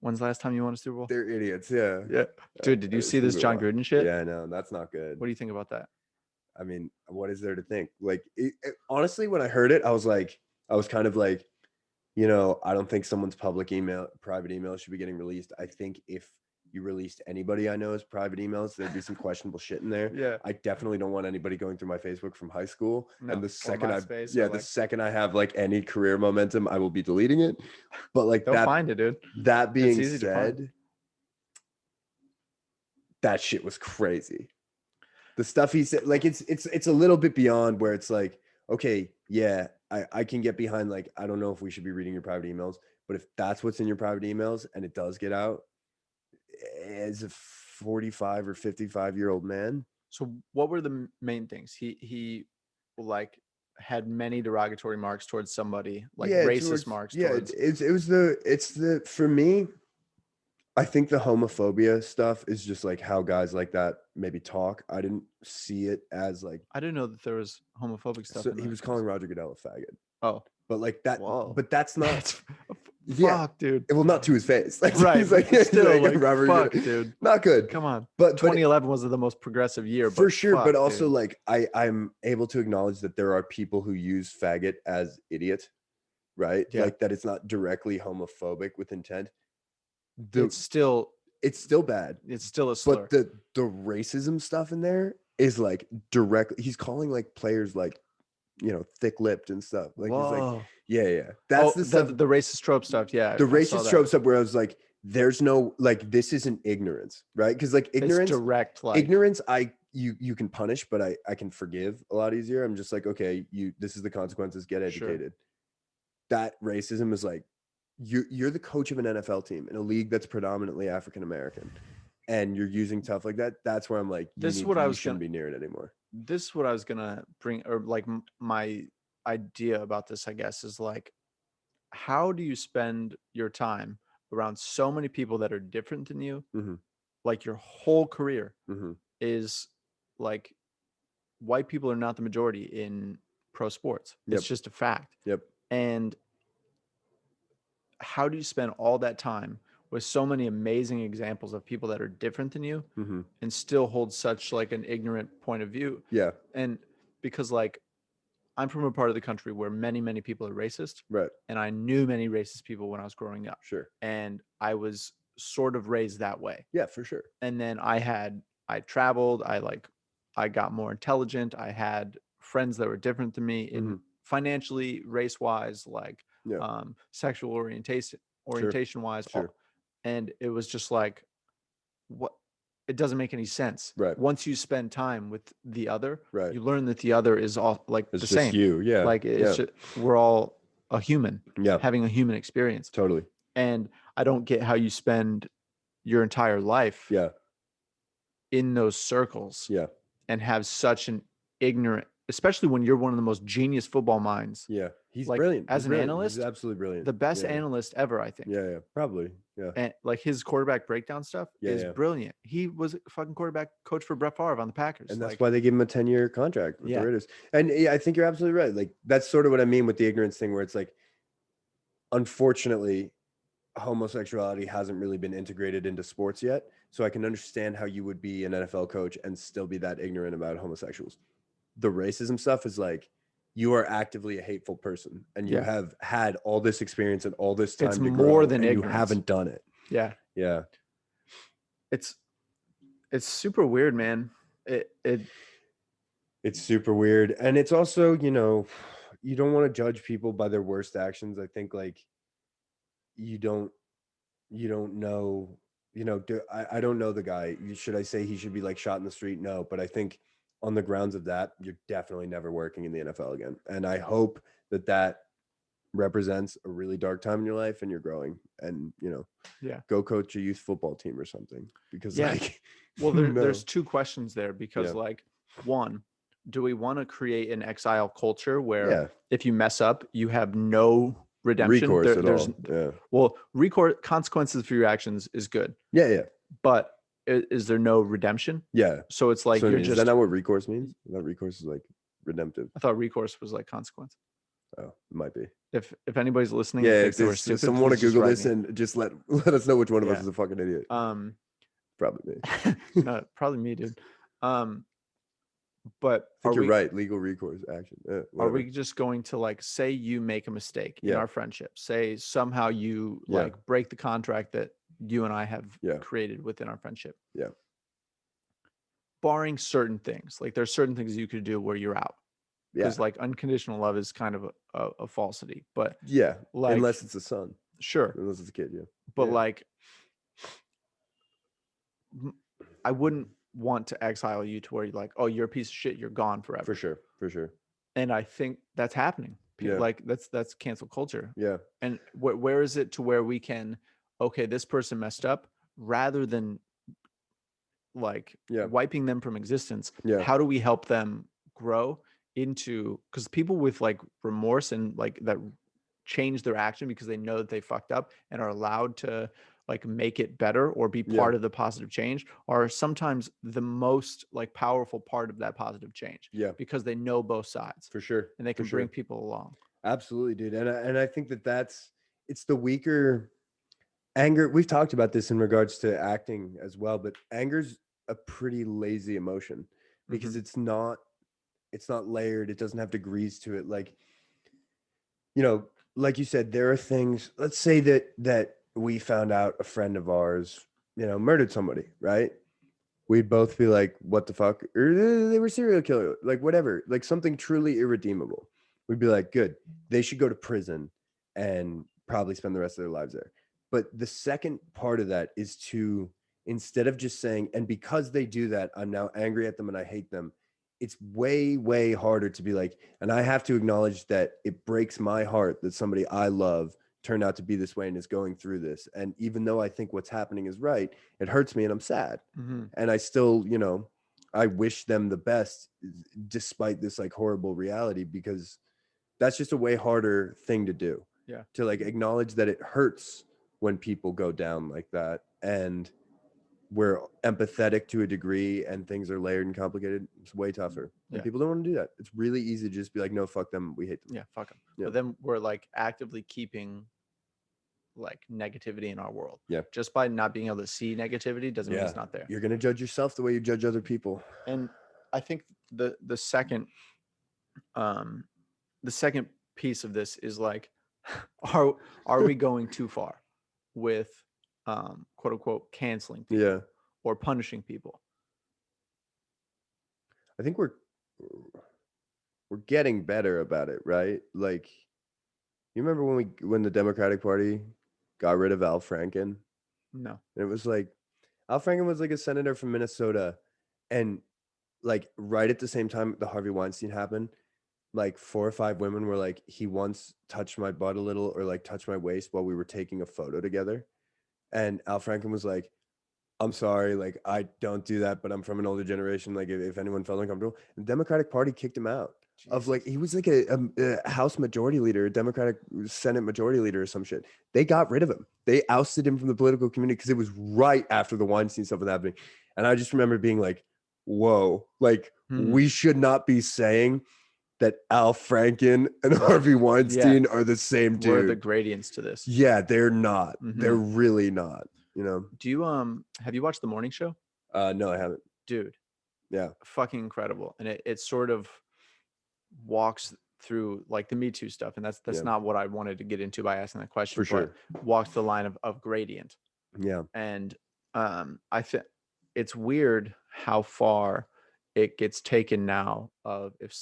when's the last time you won a Super Bowl? They're idiots. Yeah. Yeah. Dude, did you see this John Gruden shit? Yeah, I know. That's not good. What do you think about that? I mean, what is there to think? Like, honestly, when I heard it, I was kind of like, you know, I don't think someone's private email should be getting released. I think if you released anybody I know as private emails, there'd be some questionable shit in there. Yeah. I definitely don't want anybody going through my Facebook from high school. No, and the second the second I have like any career momentum, I will be deleting it. But like they'll find it, dude. That being said, that shit was crazy. The stuff he said, like it's a little bit beyond where it's like, okay, yeah, I can get behind, like, I don't know if we should be reading your private emails, but if that's what's in your private emails and it does get out, as a 45 or 55-year-old man. So what were the main things? He like had many derogatory marks towards somebody, like racist marks. Yeah, towards... it's for me, I think the homophobia stuff is just like how guys like that maybe talk. I didn't see it as like. I didn't know that there was homophobic stuff. So he was calling Roger Goodell a faggot. Oh, but like that. Whoa. But that's not. Fuck, dude. Well, not to his face. Like, right. He's like, still, like, Robert, fuck, dude. Not good. Come on. But 2011 was the most progressive year. For sure. Fuck, but also, dude. like, I'm able to acknowledge that there are people who use faggot as idiot, right? Yeah. Like that it's not directly homophobic with intent. It's still bad. It's still a slur. But the racism stuff in there is like directly. He's calling like players like, you know, thick-lipped and stuff. Like Whoa. he's like, yeah. That's the stuff. The racist trope stuff. Yeah. The racist trope stuff where I was like, there's no, like, this isn't ignorance, right? Because like ignorance, it's direct, like ignorance, you can punish, but I can forgive a lot easier. I'm just like, okay, this is the consequences. Get educated. Sure. That racism is like, you're the coach of an NFL team in a league that's predominantly African American, and you're using stuff like that. That's where I'm like, this is what I was shouldn't be near it anymore. This is what I was gonna bring, or like my idea about this, I guess, is like how do you spend your time around so many people that are different than you? Mm-hmm. Like your whole career Mm-hmm. is like white people are not the majority in pro sports. It's Yep. just a fact. Yep. And how do you spend all that time with so many amazing examples of people that are different than you Mm-hmm. and still hold such like an ignorant point of view? Yeah. And because like I'm from a part of the country where many people are racist, Right. and I knew many racist people when I was growing up, Sure. and I was sort of raised that way. Yeah, for sure. And then I traveled, I got more intelligent. I had friends that were different than me in Mm-hmm. financially, race wise, like Yeah. sexual Sure. orientation wise, Sure. and it was just like what it doesn't make any sense. Right. Once you spend time with the other, Right. you learn that the other is all like It's the just same. you. Yeah. Like it's Yeah. just, we're all a human Yeah. having a human experience. Totally. And I don't get how you spend your entire life Yeah. in those circles Yeah. and have such an ignorant, especially when you're one of the most genius football minds. Yeah. He's Like brilliant. as He's an brilliant. analyst, He's absolutely brilliant. the best Yeah. analyst ever, I think. Yeah. Yeah. Probably. Yeah. And like his quarterback breakdown stuff Yeah, is yeah. brilliant. He was a fucking quarterback coach for Brett Favre on the Packers. And that's like, why they give him a 10-year contract with Yeah. the Raiders. And yeah, I think you're absolutely right. Like that's sort of what I mean with the ignorance thing, where it's like, unfortunately, homosexuality hasn't really been integrated into sports yet. So I can understand how you would be an NFL coach and still be that ignorant about homosexuals. The racism stuff is like, you are actively a hateful person and you Yeah. have had all this experience and all this time It's to more grow, than and ignorance. you haven't done it. Yeah. Yeah. It's super weird, man. It's super weird. And it's also, you don't want to judge people by their worst actions. I think like you don't know, I don't know the guy. Should I say he should be like shot in the street? No, but I think on the grounds of that, you're definitely never working in the NFL again. And I hope that represents a really dark time in your life and you're growing, and Yeah. go coach a youth football team or something, because like, well, no. there's two questions there, because Yeah. like, one, do we want to create an exile culture where Yeah. if you mess up, you have no redemption? Recourse at There's all. Yeah. well, recourse, consequences for your actions is good, Yeah. Yeah. but is there no redemption? Yeah. So it's like So you're is just. that not what recourse means? That recourse is like redemptive. I thought recourse was like consequence. Oh, it might be. If anybody's listening, Yeah, and if thinks that we're there's stupid, someone want to please just Google write this me. and just let us know which one of us Yeah. is a fucking idiot. Probably me. No, probably me, dude. But I think you're right. Legal recourse action. Are Whatever. we just going to like say you make a mistake in Yeah. our friendship? Say somehow you Yeah. like break the contract that you and I have Yeah. created within our friendship. Yeah. Barring certain things, like there's certain things you could do where you're out. Yeah. Because like unconditional love is kind of a falsity. But Yeah. like, Unless it's a son. sure. Unless it's a kid. Yeah. But Yeah. like, I wouldn't want to exile you to where you're like, oh, you're a piece of shit, you're gone forever. For sure. For sure. And I think that's happening. Yeah. Like that's cancel culture. Yeah. And where is it to where we can, okay, this person messed up, rather than like Yeah. wiping them from existence? Yeah. How do we help them grow into, because people with like remorse and like that change their action because they know that they fucked up and are allowed to like make it better or be part of the positive change, are sometimes the most like powerful part of that positive change. Yeah. Because they know both sides. For sure. And they can bring people along. Absolutely, dude. And I think it's the weaker anger. We've talked about this in regards to acting as well, but anger's a pretty lazy emotion because it's not layered. It doesn't have degrees to it. Like, like you said, there are things, let's say that we found out a friend of ours, murdered somebody, right? We'd both be like, what the fuck? Or they were serial killer, like whatever, like something truly irredeemable. We'd be like, good, they should go to prison and probably spend the rest of their lives there. But the second part of that is to, instead of just saying, and because they do that, I'm now angry at them and I hate them, it's way, way harder to be like, and I have to acknowledge that it breaks my heart that somebody I love turned out to be this way and is going through this. And even though I think what's happening is right, it hurts me and I'm sad. And I still, I wish them the best despite this like horrible reality, because that's just a way harder thing to do. Yeah. To like acknowledge that it hurts when people go down like that, and we're empathetic to a degree, and things are layered and complicated. It's way tougher. And Yeah. people don't want to do that. It's really easy to just be like, no, fuck them. We hate them. Yeah, fuck them. Yeah. But then we're like actively keeping like negativity in our world. Yeah. Just by not being able to see negativity doesn't mean it's not there. You're gonna judge yourself the way you judge other people. And I think the second piece of this is like, are we going too far with quote unquote canceling people or punishing people? I think we're getting better about it, right? Like, you remember when the Democratic Party got rid of Al Franken? No. And it was like, Al Franken was like a senator from Minnesota, and like right at the same time the Harvey Weinstein happened, like 4 or 5 women were like, he once touched my butt a little, or like touched my waist while we were taking a photo together. And Al Franken was like, I'm sorry, like I don't do that, but I'm from an older generation. Like if anyone felt uncomfortable, the Democratic Party kicked him out. Jesus. Of like, he was like a House majority leader, a Democratic Senate majority leader or some shit. They got rid of him. They ousted him from the political community because it was right after the Weinstein stuff was happening. And I just remember being like, whoa, like we should not be saying that Al Franken and Harvey Weinstein are the same dude. What are the gradients to this? Yeah, they're not. They're really not. You know. Do you have you watched The Morning Show? No, I haven't. Dude. Yeah. Fucking incredible. And it sort of walks through like the Me Too stuff. And that's not what I wanted to get into by asking that question. For sure. But walks the line of gradient. Yeah. And I think it's weird how far it gets taken now of if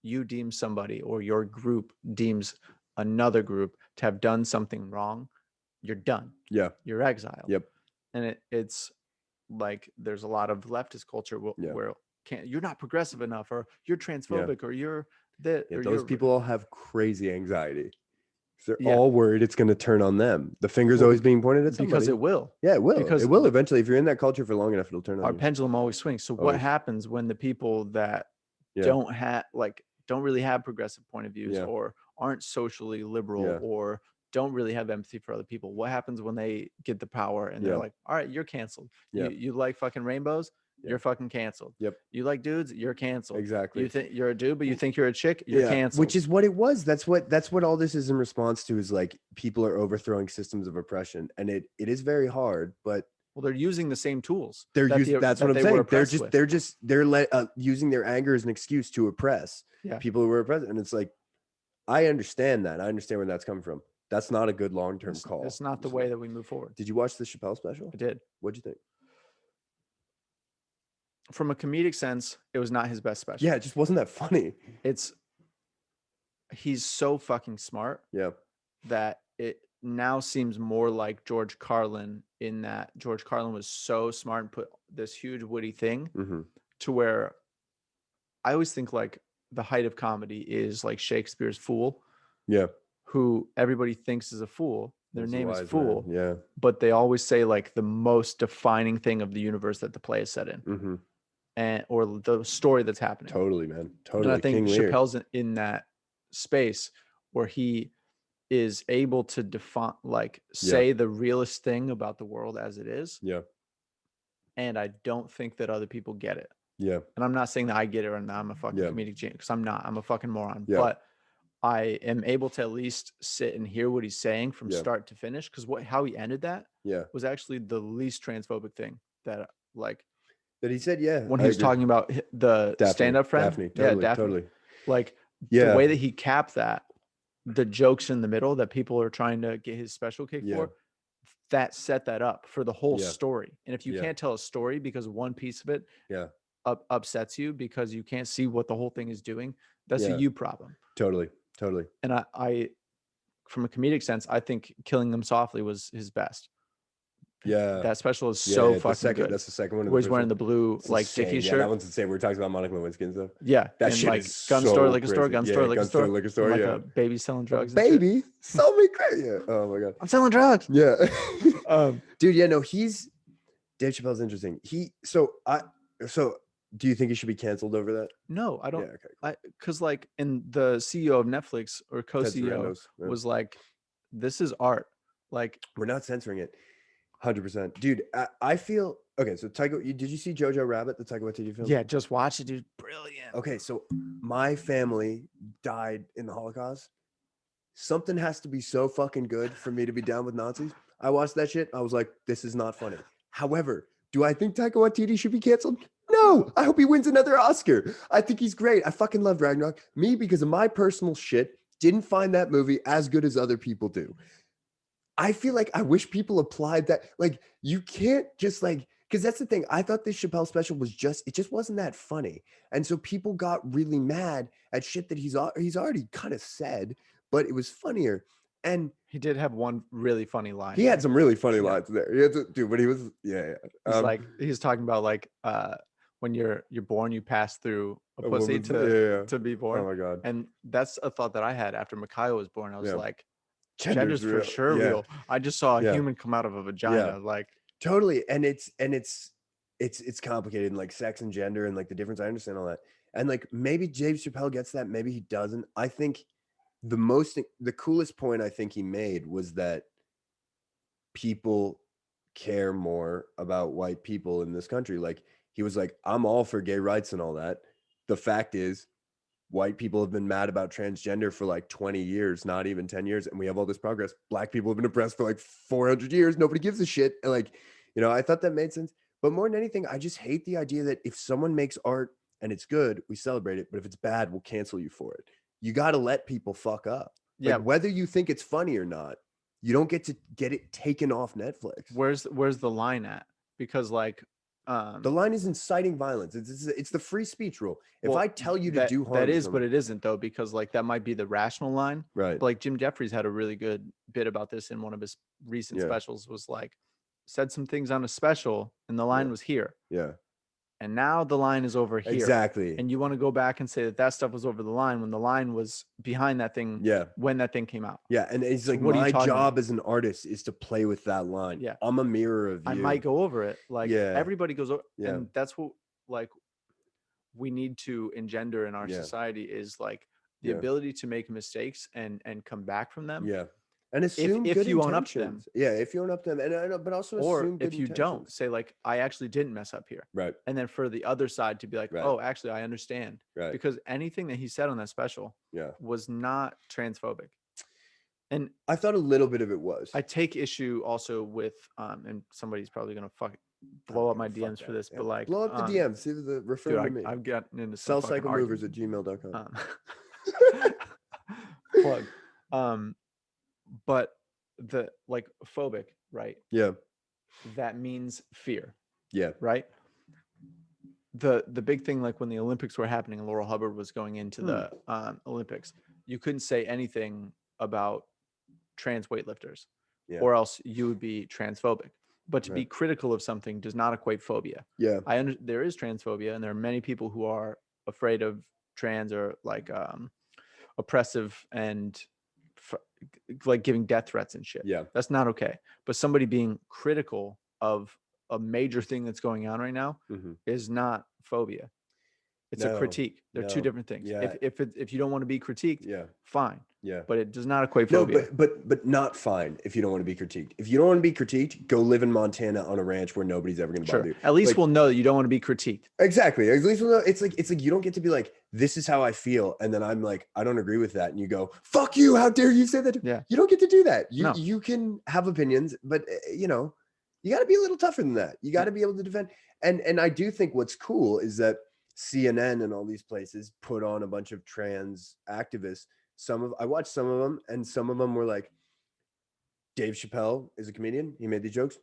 you deem somebody or your group deems another group to have done something wrong, you're done. Yeah. You're exiled. Yep. And it's like there's a lot of leftist culture where you're not progressive enough, or you're transphobic, or you're that. Yeah, those people all have crazy anxiety. They're all worried it's going to turn on them. The finger's always being pointed at somebody. Because it will. Yeah, it will. Because it will eventually. If you're in that culture for long enough, it'll turn on our you. pendulum always swings. So what happens when the people that don't really have progressive point of views or aren't socially liberal or don't really have empathy for other people? What happens when they get the power and they're like, all right, you're canceled. You like fucking rainbows? You're fucking canceled. Yep. You like dudes? You're canceled. Exactly. You think you're a dude, but you think you're a chick? You're canceled. Which is what it was. That's what all this is in response to, is like people are overthrowing systems of oppression, and it is very hard, but they're using the same tools. That's what I'm saying. They're using their anger as an excuse to oppress people who were oppressed. And it's like, I understand that. I understand where that's coming from. That's not a good long-term call. It's not the way that we move forward. Did you watch the Chappelle special? I did. What'd you think? From a comedic sense, it was not his best special. Yeah, it just wasn't that funny. He's so fucking smart. Yeah. That it now seems more like George Carlin, in that George Carlin was so smart and put this huge witty thing to where I always think like the height of comedy is like Shakespeare's Fool. Yeah. Who everybody thinks is a fool. Their name is Fool. Man. Yeah. But they always say like the most defining thing of the universe that the play is set in. Or the story that's happening. Totally, man. Totally. And I think Chappelle's in that space where he is able to define, like say the realest thing about the world as it is. Yeah. And I don't think that other people get it. Yeah. And I'm not saying that I get it or I'm a fucking comedic genius, because I'm not. I'm a fucking moron. Yeah. But I am able to at least sit and hear what he's saying from start to finish, because how he ended that was actually the least transphobic thing that he said. When he was talking about the stand-up friend. Daphne. Totally, totally. Like the way that he capped that, the jokes in the middle that people are trying to get his special kick for, that set that up for the whole story. And if you can't tell a story because one piece of it upsets you because you can't see what the whole thing is doing, that's a you problem. Totally. And I from a comedic sense, I think Killing Them Softly was his best. Yeah. That special is so fucking good. That's the second one. Where he's wearing the blue Dickie shirt. That one's insane. We're talking about Monica Lewinsky and stuff. Yeah. That and shit like is gun so store, liquor store, crazy. gun store, liquor store. Liquor store, like yeah. a baby selling drugs. Baby, sell me crazy. Yeah. Oh my god. I'm selling drugs. Yeah. Dude, yeah, no, Dave Chappelle's interesting. Do you think he should be canceled over that? No, I don't. Yeah, okay. Because like, and the CEO of Netflix or Ted co-CEO Sarandos, yeah. was like, "This is art." Like, We're not censoring it. 100%. Dude, I feel okay. So did you see Jojo Rabbit, the Taika Waititi film? yeah, just watch it, dude. Brilliant. Okay, so my family died in the Holocaust. Something has to be so fucking good for me to be down with Nazis. I watched that shit. I was like, this is not funny. However, do I think Taika Waititi should be canceled? No. I hope he wins another Oscar. I think he's great. I fucking love Ragnarok. Me, because of my personal shit, didn't find that movie as good as other people do. I feel like I wish people applied that. Like, you can't just like, because that's the thing. I thought this Chappelle special was it just wasn't that funny. And so people got really mad at shit that he's already kind of said, but it was funnier. And he did have one really funny line. He had some really funny lines there. He had to, dude, but he was, yeah. He's like, he's talking about like, when you're born, you pass through a pussy to be born. Oh my God. And that's a thought that I had after Micaiah was born. I was like, gender's real. for sure real. I just saw a human come out of a vagina. Like, totally. And it's complicated, and like sex and gender and like the difference. I understand all that. And like maybe Dave Chappelle gets that, maybe he doesn't. I think the coolest point I think he made was that people care more about white people in this country. Like, he was like, I'm all for gay rights and all that. The fact is, white people have been mad about transgender for like 20 years, not even 10 years. And we have all this progress. Black people have been oppressed for like 400 years. Nobody gives a shit. And like, I thought that made sense. But more than anything, I just hate the idea that if someone makes art and it's good, we celebrate it. But if it's bad, we'll cancel you for it. You got to let people fuck up. Yeah. Like, whether you think it's funny or not, you don't get to get it taken off Netflix. Where's the line at? Because like, the line is inciting violence. It's the free speech rule. If I tell you to do harm, that is, but it isn't though, because like that might be the rational line, right? But like Jim Jeffries had a really good bit about this in one of his recent specials. Was like, said some things on a special, and the line was here. Yeah. And now the line is over here. Exactly. And you want to go back and say that stuff was over the line when the line was behind that thing. Yeah. When that thing came out. Yeah. And it's like, my job as an artist is to play with that line. Yeah. I'm a mirror of you. I might go over it. Like, everybody goes over. Yeah. And that's what like we need to engender in our society is like the ability to make mistakes and come back from them. Yeah. And assume if you own up to them. Yeah, if you own up to them. And I know, but also assume if you don't, say like, I actually didn't mess up here. Right. And then for the other side to be like, oh, actually I understand. Right. Because anything that he said on that special was not transphobic. And I thought a little bit of it was. I take issue also with and somebody's probably gonna blow up my DMs for this, but like, blow up the DMs. See the refer to me. I've gotten into sellcyclemovers@gmail.com. Plug. But the like phobic, right? Yeah. That means fear. Yeah. Right. The big thing, like when the Olympics were happening and Laurel Hubbard was going into the Olympics, you couldn't say anything about trans weightlifters, or else you would be transphobic. But to be critical of something does not equate phobia. Yeah. There is transphobia, and there are many people who are afraid of trans or like oppressive and like giving death threats and shit. Yeah. That's not okay. But somebody being critical of a major thing that's going on right now is not phobia. It's a critique. They're two different things. Yeah. If you don't want to be critiqued, fine. Yeah. But it does not equate phobia. No, but not fine if you don't want to be critiqued. If you don't want to be critiqued, go live in Montana on a ranch where nobody's ever going to bother you. At least we'll know that you don't want to be critiqued. Exactly. At least we'll know. It's like you don't get to be like, this is how I feel, and then I'm like, I don't agree with that, and you go, fuck you, how dare you say that? Yeah. You don't get to do that. You can have opinions, but you got to be a little tougher than that. You got to be able to defend. And I do think what's cool is that CNN and all these places put on a bunch of trans activists. I watched some of them, and some of them were like, Dave Chappelle is a comedian. He made these jokes.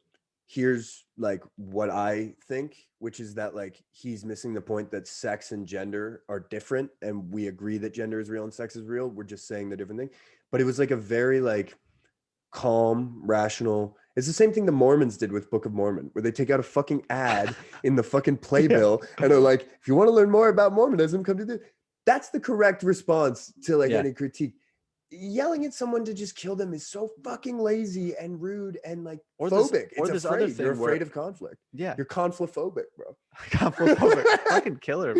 Here's like what I think, which is that like he's missing the point that sex and gender are different, and we agree that gender is real and sex is real. We're just saying the different thing. But it was like a very like calm, rational. It's the same thing the Mormons did with Book of Mormon, where they take out a fucking ad in the fucking playbill and are like, if you want to learn more about Mormonism, come to this. That's the correct response to like any critique. yelling at someone to just kill them is so fucking lazy and rude and like Or phobic. or It's this other afraid. You're thing where afraid of conflict. yeah, You're conflophobic, bro. conflict fucking killer.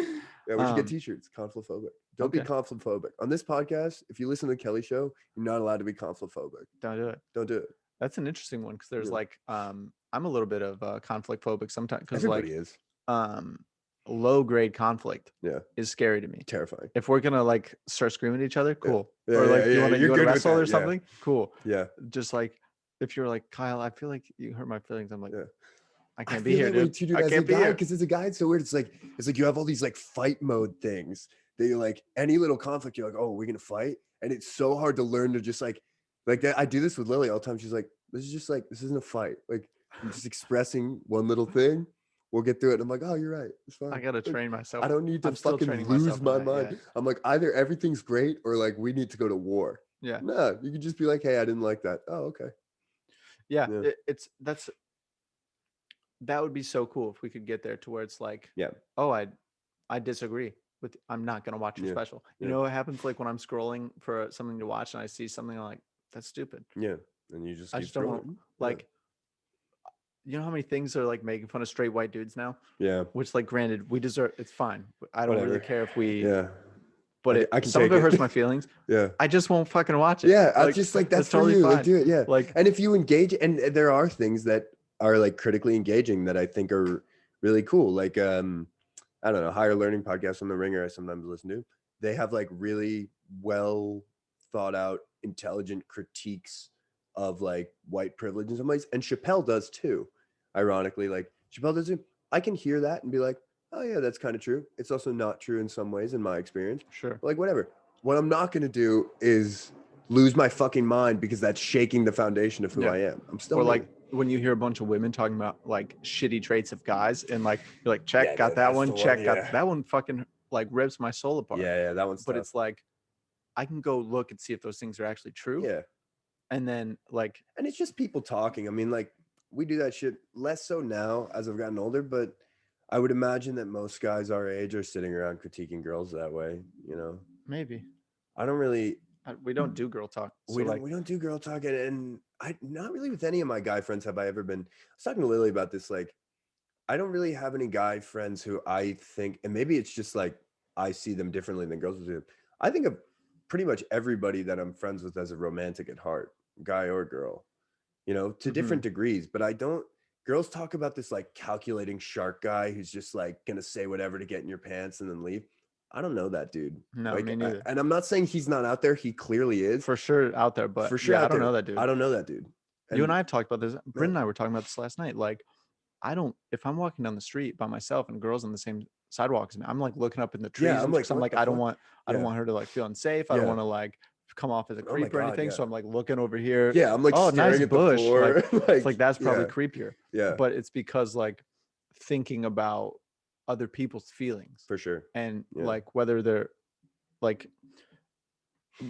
Yeah, we should get t-shirts. Conflophobic. Don't be Okay. conflophobic. On this podcast, if you listen to the Kelly show, you're not allowed to be conflophobic. Don't do it. Don't do it. That's an interesting one because there's Yeah. like I'm a little bit of conflict phobic sometimes because Everybody like is. low grade conflict Yeah. is scary to me. Terrifying. If we're gonna like start screaming at each other, cool. Yeah, Or like yeah, you want you're to good with wrestle that, or yeah. something, cool. Yeah. Just like if you're like Kyle, I feel like you hurt my feelings. I'm like, Yeah. I I can't feel be here, that way dude. too, dude. I As a can't be guy, here. because as a guy, it's so weird. It's like you have all these like fight mode things that you're like any little conflict, you're like, oh, we're gonna fight, and it's so hard to learn to just like that. I do this with Lily all the time. She's like, this isn't a fight. Like I'm just expressing one little thing. We'll get through it. And I'm like, oh, you're right. It's fine. I gotta Like, train myself. I don't need to I'm still fucking training lose myself in my that, mind. yeah. I'm like, either everything's great or like we need to go to war. Yeah. No, you could just be like, hey, I didn't like that. Oh, okay. Yeah. Yeah. That would be so cool if we could get there to where it's like, Yeah. oh, I disagree with, I'm not gonna watch your Yeah. special. You Yeah. know what happens like when I'm scrolling for something to watch and I see something I'm like, that's stupid. Yeah. And you just I keep just don't want scrolling. like, you know how many things are like making fun of straight white dudes now? Yeah. Which like granted, we deserve, it's fine. I don't really Whatever. care if we Yeah. but I can some of take it it. hurts my feelings. Yeah. I just won't fucking watch it. Yeah. I Like, just like that's for totally you. fine. Like do it. Yeah. Like, And if you engage, and there are things that are like critically engaging that I think are really cool. Like I don't know, higher learning podcasts on the Ringer I sometimes listen to. They have like really well thought out, intelligent critiques of like white privilege in some ways. And Chappelle does too. Ironically, like Chappelle does too. I can hear that and be like, oh yeah, that's kind of true. It's also not true in some ways in my experience. sure. Like whatever. What I'm not going to do is lose my fucking mind because that's shaking the foundation of who I am. I'm still Or me. like when you hear a bunch of women talking about like shitty traits of guys and like you're like, check, got that one, check, got that one, fucking like rips my soul apart. Yeah, that one's But tough. it's like I can go look and see if those things are actually true. Yeah. And then like, and it's just people talking. I mean, like we do that shit less so now as I've gotten older, but I would imagine that most guys our age are sitting around critiquing girls that way, you know. maybe I don't really we don't do girl talk. So we like, don't do girl talk, and I not really with any of my guy friends have I ever been. I was talking to Lily about this. Like, I don't really have any guy friends who I think, and maybe it's just like I see them differently than girls do. I think of pretty much everybody that I'm friends with as a romantic at heart, guy or girl, you know, to different degrees. But I don't. Girls talk about this like calculating shark guy who's just like gonna say whatever to get in your pants and then leave. I don't know that dude. no, Like, me neither. and I'm not saying he's not out there. He clearly is. For sure out there, but For sure, yeah, I out don't there. know that dude. I don't know that dude. You and I have talked about this. Bryn and I were talking about this last night. Like, I don't, if I'm walking down the street by myself and girls on the same sidewalk as me, I'm like looking up in the trees. Yeah, I'm like, I'm what like, the I don't fuck? want her to like feel unsafe. I don't Yeah. want to like come off as a Oh my creep or God, anything. yeah. So I'm like looking over here. Yeah, I'm like oh, staring nice at bush. the floor. Like, it's like that's probably yeah. creepier. Yeah, But it's because like thinking about other people's feelings for sure. and Yeah. like whether they're like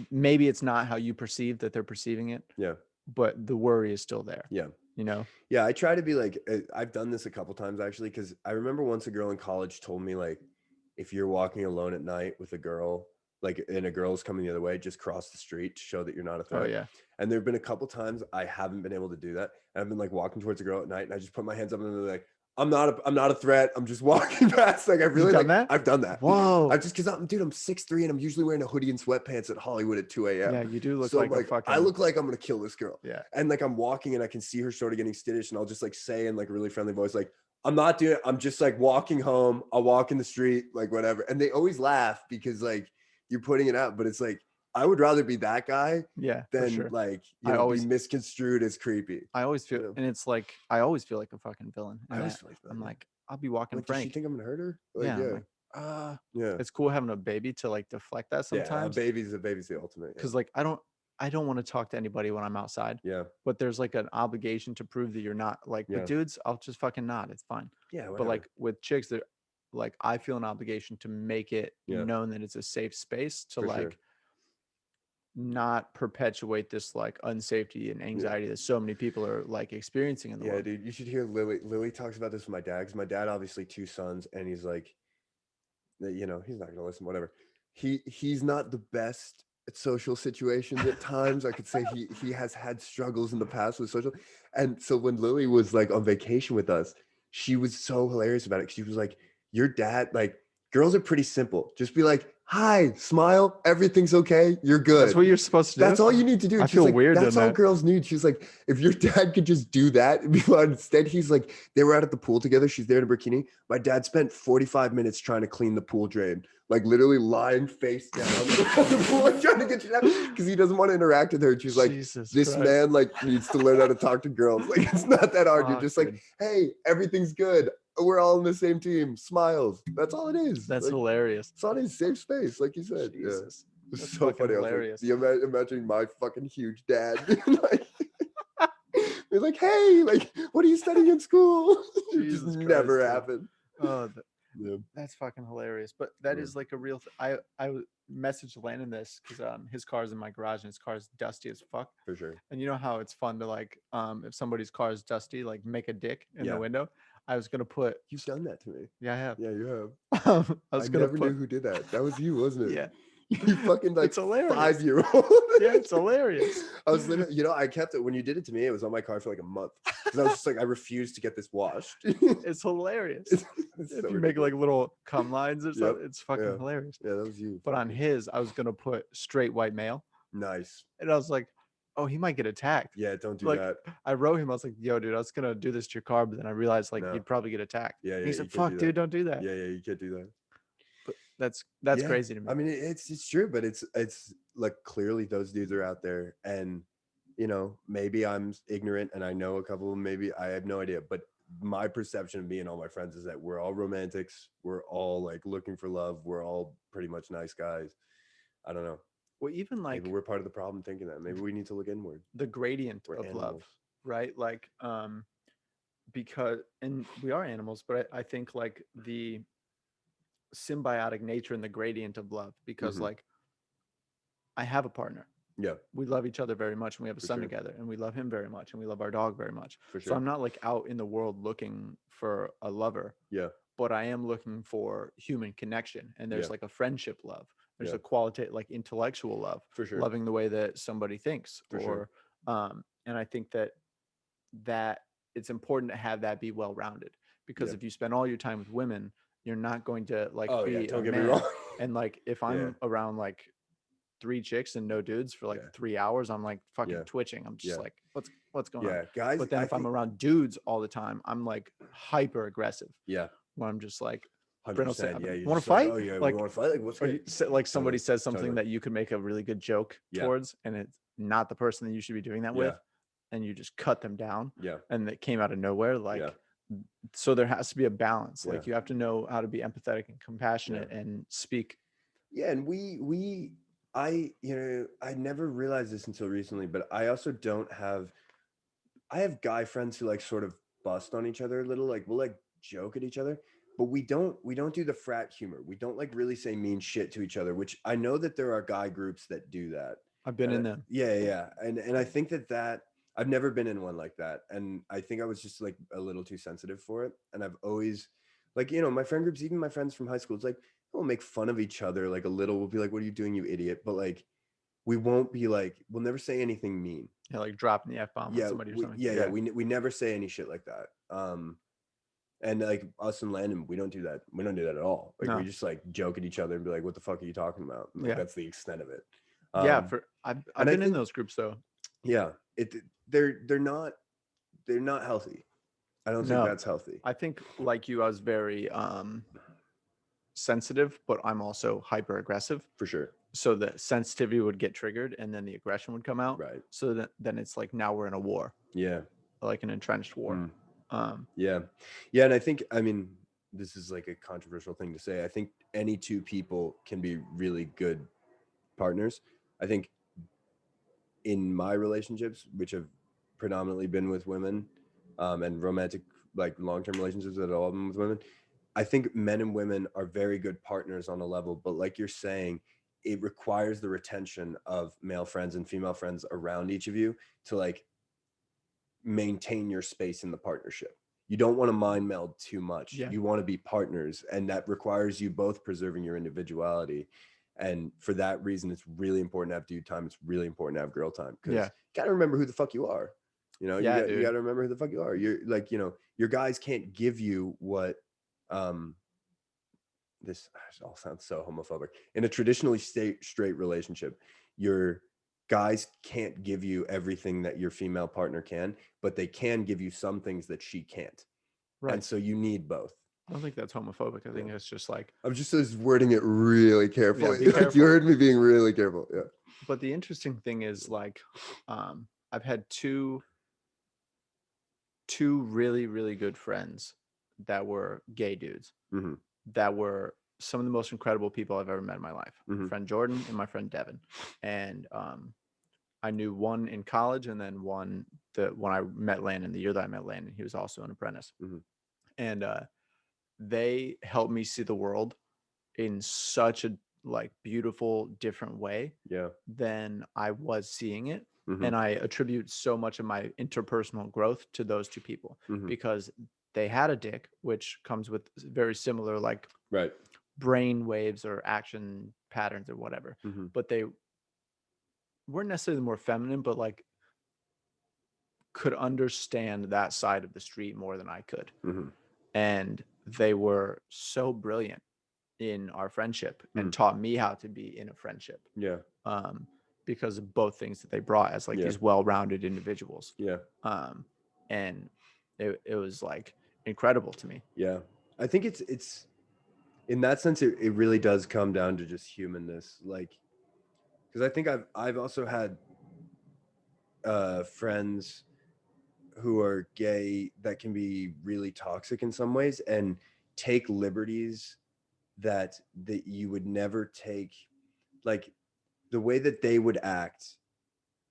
maybe it's not how you perceive that they're perceiving it. Yeah. But the worry is still there. Yeah. You know? Yeah, I try to be like, I've done this a couple times actually, because I remember once a girl in college told me like, if you're walking alone at night with a girl, like and a girl's coming the other way, just cross the street to show that you're not a threat. Oh yeah. And there've been a couple times I haven't been able to do that. And I've been like walking towards a girl at night and I just put my hands up and they're like, I'm not a threat. I'm just walking past. Like I really done like that? I've done that. Whoa. I just because I'm 6'3" and I'm usually wearing a hoodie and sweatpants at Hollywood at 2 a.m. Yeah, you do look So like I'm a fucking I look like I'm gonna kill this girl. Yeah. And like I'm walking and I can see her sort of getting skittish and I'll just like say in like a really friendly voice, like, I'm not doing it. I'm just like walking home. I'll walk in the street, like whatever. And they always laugh because like you're putting it out, but it's like I would rather be that guy Yeah. than for sure. like I always be misconstrued as creepy. I always feel you know? and it's like I always feel like a fucking villain. I always feel like that, I'm yeah. like, I'll be walking Like, does she Frank. think I'm gonna hurt her? Like, Yeah. yeah. I'm like, Yeah. it's cool having a baby to like deflect that sometimes. Yeah, baby's the ultimate. Because like I don't want to talk to anybody when I'm outside. Yeah. But there's like an obligation to prove that you're not like Yeah. with dudes, I'll just fucking nod. It's fine. Yeah. But like with chicks, that like I feel an obligation to make it Yeah. known that it's a safe space to For like sure. not perpetuate this like unsafety and anxiety that so many people are like experiencing in the world. Dude, you should hear Lily. Lily talks about this with my dad because my dad obviously 2 sons, and he's like, you know, he's not gonna listen. Whatever. He's not the best. social situations at times. I could say he has had struggles in the past with social. And so when Lily was like on vacation with us, she was so hilarious about it. She was like, your dad, like, girls are pretty simple. Just be like, hi, smile, everything's okay, you're That's what good. you're supposed to do. That's all you need to do. I She's feel like, weird that's doing all that. girls need. She's like, if your dad could just do that, it'd be fun. Instead, he's like, they were out at the pool together. She's there in a bikini. My dad spent 45 minutes trying to clean the pool drain, like literally lying face down on the pool trying to get you down because he doesn't want to interact with her. And she's like, Jesus this Christ. man like needs to learn how to talk to girls. Like, it's not that hard. You're Fuck, just like, dude. hey, everything's good. We're all on the same team. Smiles. That's all it is. That's like, hilarious. it's on his safe space, like you said. Yeah. Jesus. It's That's so fucking funny. hilarious. I was like, imagining my fucking huge dad being like, they're like, hey, like, what are you studying in school? It just Jesus never Christ, dude. happened. Oh, Yeah. that's fucking hilarious. But that Yeah. is like a real. I messaged Landon this because his car's in my garage and his car's dusty as fuck. For sure. And you know how it's fun to like if somebody's car is dusty, like make a dick in Yeah. the window. I was gonna put. You've done that to me. Yeah, I have. Yeah, you have. I was I gonna never put. knew who did that. That was you, wasn't it? Yeah. You fucking like It's hilarious. 5-year-old. Yeah, it's hilarious. I was literally, you know, I kept it when you did it to me. It was on my car for like a month because I was just like, I refused to get this washed. It's hilarious. It's If so you make ridiculous. like little cum lines or Yep. something, it's fucking Yeah. hilarious. Yeah, that was you. But on his, I was gonna put straight white male, Nice. and I was like, oh, he might get attacked. Yeah, don't do Like, that. I wrote him. I was like, yo, dude, I was gonna do this to your car, but then I realized like No. you'd probably get attacked. Yeah, And yeah. he you said, can't fuck, do dude, that. don't do that. Yeah, yeah, you can't do that. But that's Yeah. crazy to me. I mean, it's true, but it's like clearly those dudes are out there, and you know, maybe I'm ignorant and I know a couple of them, maybe I have no idea, but my perception of me and all my friends is that we're all romantics, we're all like looking for love, we're all pretty much nice guys. I don't know. Well, even like Maybe we're part of the problem thinking that. Maybe we need to look inward. the gradient We're of love, animals. right? Like, because and we are animals, but I think like the symbiotic nature and the gradient of love, because Mhm. like I have a partner. Yeah, We love each other very much and we have a For son sure. together and we love him very much and we love our dog very much. for So sure. I'm not like out in the world looking for a lover, Yeah, but I am looking for human connection. And there's Yeah. like a friendship love. There's Yeah. a qualitative, like intellectual love, for sure. loving the way that somebody thinks. For sure. And I think that it's important to have that be well rounded, because Yeah. if you spend all your time with women, you're not going to like Oh be yeah, a don't get me man. wrong. And like if I'm around like 3 chicks and no dudes for like Yeah. 3 hours, I'm like fucking Yeah. twitching. I'm just Yeah. like, what's going on? Yeah, guys. But then I if I'm think, around dudes all the time, I'm like hyper aggressive. yeah, Where I'm just like, 100%. Yeah, you want to just like, fight? oh yeah, Like, we want to fight. Like, what's or good? like somebody Totally, says something totally. that you could make a really good joke Yeah. towards, and it's not the person that you should be doing that Yeah. with, and you just cut them down, Yeah, and it came out of nowhere. Like, Yeah. so there has to be a balance. Like, Yeah. you have to know how to be empathetic and compassionate and speak. yeah, and I never realized this until recently, but I also I have guy friends who like sort of bust on each other a little. Like we'll like joke at each other, but we don't do the frat humor. We don't like really say mean shit to each other, which I know that there are guy groups that do that. I've been And in them. Yeah. And I think that I've never been in one like that. And I think I was just like a little too sensitive for it. And I've always like, you know, my friend groups, even my friends from high school, it's like we'll make fun of each other like a little. We'll be like, what are you doing, you idiot? But like we won't be like, we'll never say anything mean. Yeah, like dropping the F-bomb on somebody or something. Yeah. We never say any shit like that. And like us and Landon, we don't do that. We don't do that at all. Like No. we just like joke at each other and be like, what the fuck are you talking about? And, like, Yeah. that's the extent of it. Yeah, I've and I been in think- those groups though. Yeah, they're not healthy. I don't think No. that's healthy. I think like you, I was very sensitive, but I'm also hyper aggressive. For sure. So the sensitivity would get triggered and then the aggression would come out. Right. So that then it's like now we're in a war, Yeah. like an entrenched war. Yeah. Yeah, and I think, I mean, this is like a controversial thing to say. I think any two people can be really good partners. I think in my relationships, which have predominantly been with women, and romantic, like long-term relationships that have all been with women, I think men and women are very good partners on a level, but like you're saying, it requires the retention of male friends and female friends around each of you to like maintain your space in the partnership. You don't want to mind meld too much. Yeah. You want to be partners, and that requires you both preserving your individuality. And for that reason, it's really important to have dude time. It's really important to have girl time, because Yeah. you got to remember who the fuck you are. You know, Yeah, you got dude. to remember who the fuck you are. You're like, you know, your guys can't give you what, this all sounds so homophobic. In a traditionally straight relationship, your guys can't give you everything that your female partner can, but they can give you some things that she can't. Right. And so you need both. I don't think that's homophobic. I think it's just like, I'm just wording it really carefully. be Like, careful. you heard me being really careful. Yeah. But the interesting thing is, like, I've had two really, really good friends that were gay dudes Mhm. that were some of the most incredible people I've ever met in my life. My Mhm. friend Jordan and my friend Devin. And I knew one in college, and then one when I met Landon, the year that I met Landon, he was also an apprentice. Mhm. And they helped me see the world in such a like beautiful, different way Yeah. than I was seeing it. Mhm. And I attribute so much of my interpersonal growth to those two people, Mhm. because they had a dick, which comes with very similar like Right. brain waves or action patterns or whatever. Mhm. But they weren't necessarily more feminine, but like could understand that side of the street more than I could. Mhm. And they were so brilliant in our friendship and taught me how to be in a friendship. Yeah. Because of both things that they brought as like Yeah. these well-rounded individuals. Yeah. And it was like incredible to me. Yeah. I think it's in that sense, it really does come down to just humanness. Like, because I think I've also had friends who are gay that can be really toxic in some ways, and take liberties that you would never take. Like, the way that they would act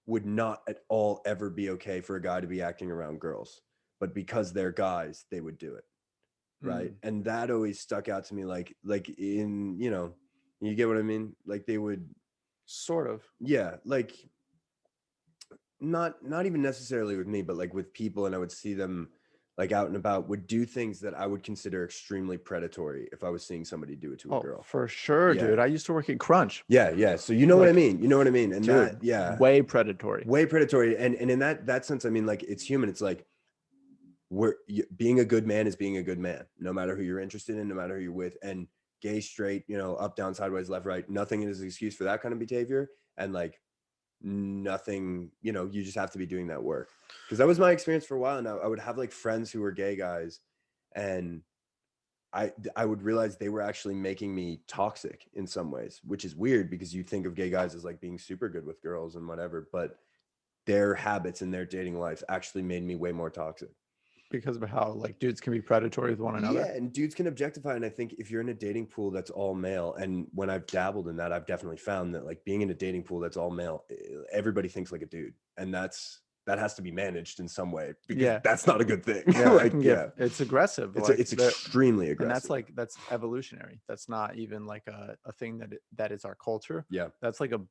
would not at all ever be okay for a guy to be acting around girls, but because they're guys, they would do it. Right. And that always stuck out to me. Like in, you know, you get what I mean? Like, they would Sort of. yeah, like, not even necessarily with me, but like with people, and I would see them like out and about, would do things that I would consider extremely predatory if I was seeing somebody do it to a girl. For sure, Yeah. dude. I used to work at Crunch. Yeah. So you know what I mean? You know what I mean? And Dude, that, yeah, way predatory. way predatory. And in that sense, I mean, like, it's human. It's like, being a good man is being a good man, no matter who you're interested in, no matter who you're with. And gay, straight, you know, up, down, sideways, left, right, nothing is an excuse for that kind of behavior. And like, nothing, you know, you just have to be doing that work. Because that was my experience for a while. And I would have like friends who were gay guys, and I would realize they were actually making me toxic in some ways, which is weird, because you think of gay guys as like being super good with girls and whatever, but their habits and their dating life actually made me way more toxic. Because of how like dudes can be predatory with one another. Yeah, and dudes can objectify. And I think if you're in a dating pool that's all male, and when I've dabbled in that, I've definitely found that like being in a dating pool that's all male, everybody thinks like a dude, and that has to be managed in some way, because that's not a good thing. Yeah, Like, it's aggressive. It's extremely aggressive. And that's evolutionary. That's not even like a thing that is our culture. Yeah, that's like a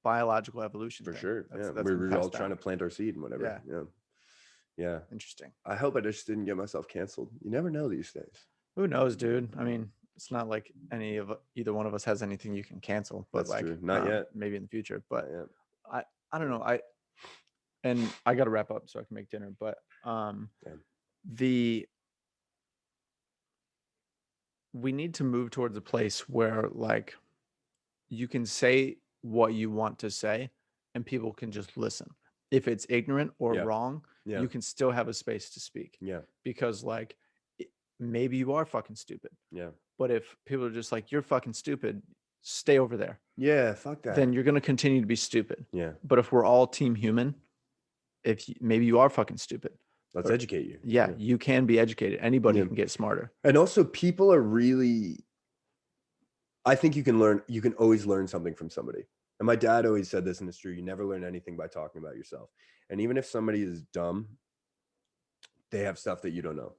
biological evolution for thing. sure. That's We're all trying to plant our seed and whatever. Yeah. Interesting. I hope I just didn't get myself canceled. You never know these days. Who knows, dude? I mean, it's not like either one of us has anything you can cancel, but That's like true. Not yet. maybe in the future. But Not I don't know. I got to wrap up so I can make dinner. But we need to move towards a place where like you can say what you want to say and people can just listen. If it's ignorant or wrong, you can still have a space to speak. Yeah. Because like maybe you are fucking stupid. Yeah. But if people are just like, you're fucking stupid, stay over there. Yeah, fuck that. Then you're going to continue to be stupid. Yeah. But if we're all team human, maybe you are fucking stupid. Let's educate you. Yeah, you can be educated. Anybody can get smarter. And also, people are really, I think you can always learn something from somebody. And my dad always said this, and it's true. You never learn anything by talking about yourself. And even if somebody is dumb, they have stuff that you don't know.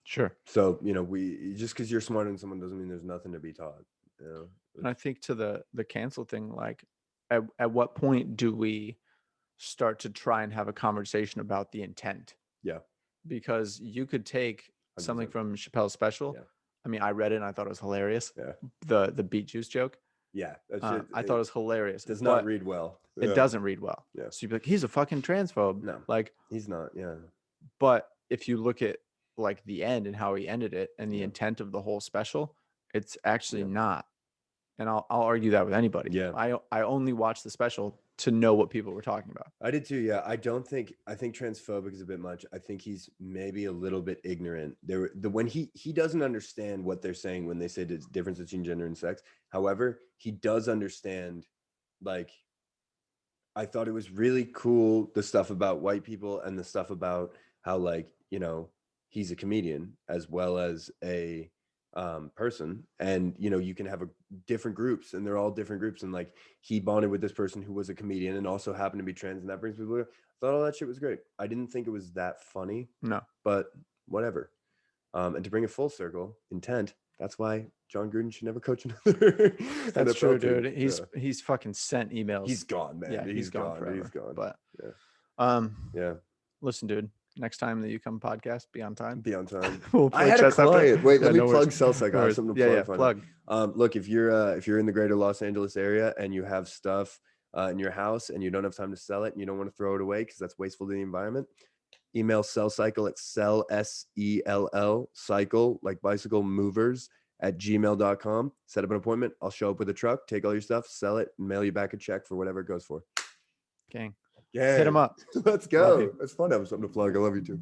Sure. So, you know, just because you're smarter than someone doesn't mean there's nothing to be taught. You know? And I think to the cancel thing, like at what point do we start to try and have a conversation about the intent? Yeah. Because you could take 100%. something from Chappelle's special. Yeah. I mean, I read it and I thought it was hilarious. Yeah. The beet juice joke. Yeah, that I thought it was hilarious. does but not read well. It doesn't read well. Yeah. So you'd be like, he's a fucking transphobe. No. Like, He's not. Yeah. but if you look at like the end and how he ended it and the Yeah. intent of the whole special, it's actually Yeah. not. And I'll argue that with anybody. Yeah. I only watched the special to know what people were talking about. I did too. Yeah. I think transphobic is a bit much. I think he's maybe a little bit ignorant. When he doesn't understand what they're saying when they say the difference between gender and sex. However, he does understand, like, I thought it was really cool, the stuff about white people and the stuff about how, like, you know, he's a comedian as well as a person, and you know, you can have different groups and they're all different groups, and like he bonded with this person who was a comedian and also happened to be trans, and that brings people. I thought all that shit was great. I didn't think it was that funny, No, but whatever. And to bring it full circle, intent. That's why John Gruden should never coach another. that's NFL true, team. dude. He's fucking sent emails. He's gone, man. Yeah, he's gone forever. He's gone. But yeah. Listen, dude. Next time that you come podcast, be on time. Be on time. We'll I had a client. Wait, let me plug Cellsec. I have something to plug. Plug. Look, if you're in the greater Los Angeles area and you have stuff in your house and you don't have time to sell it and you don't want to throw it away because that's wasteful to the environment, email CellCycle at SELL cycle, like bicycle movers, at gmail.com. Set up an appointment. I'll show up with a truck, take all your stuff, sell it, and mail you back a check for whatever it goes for. Gang. Yeah. Hit him up. Let's go. It's fun to have something to plug. I love you too.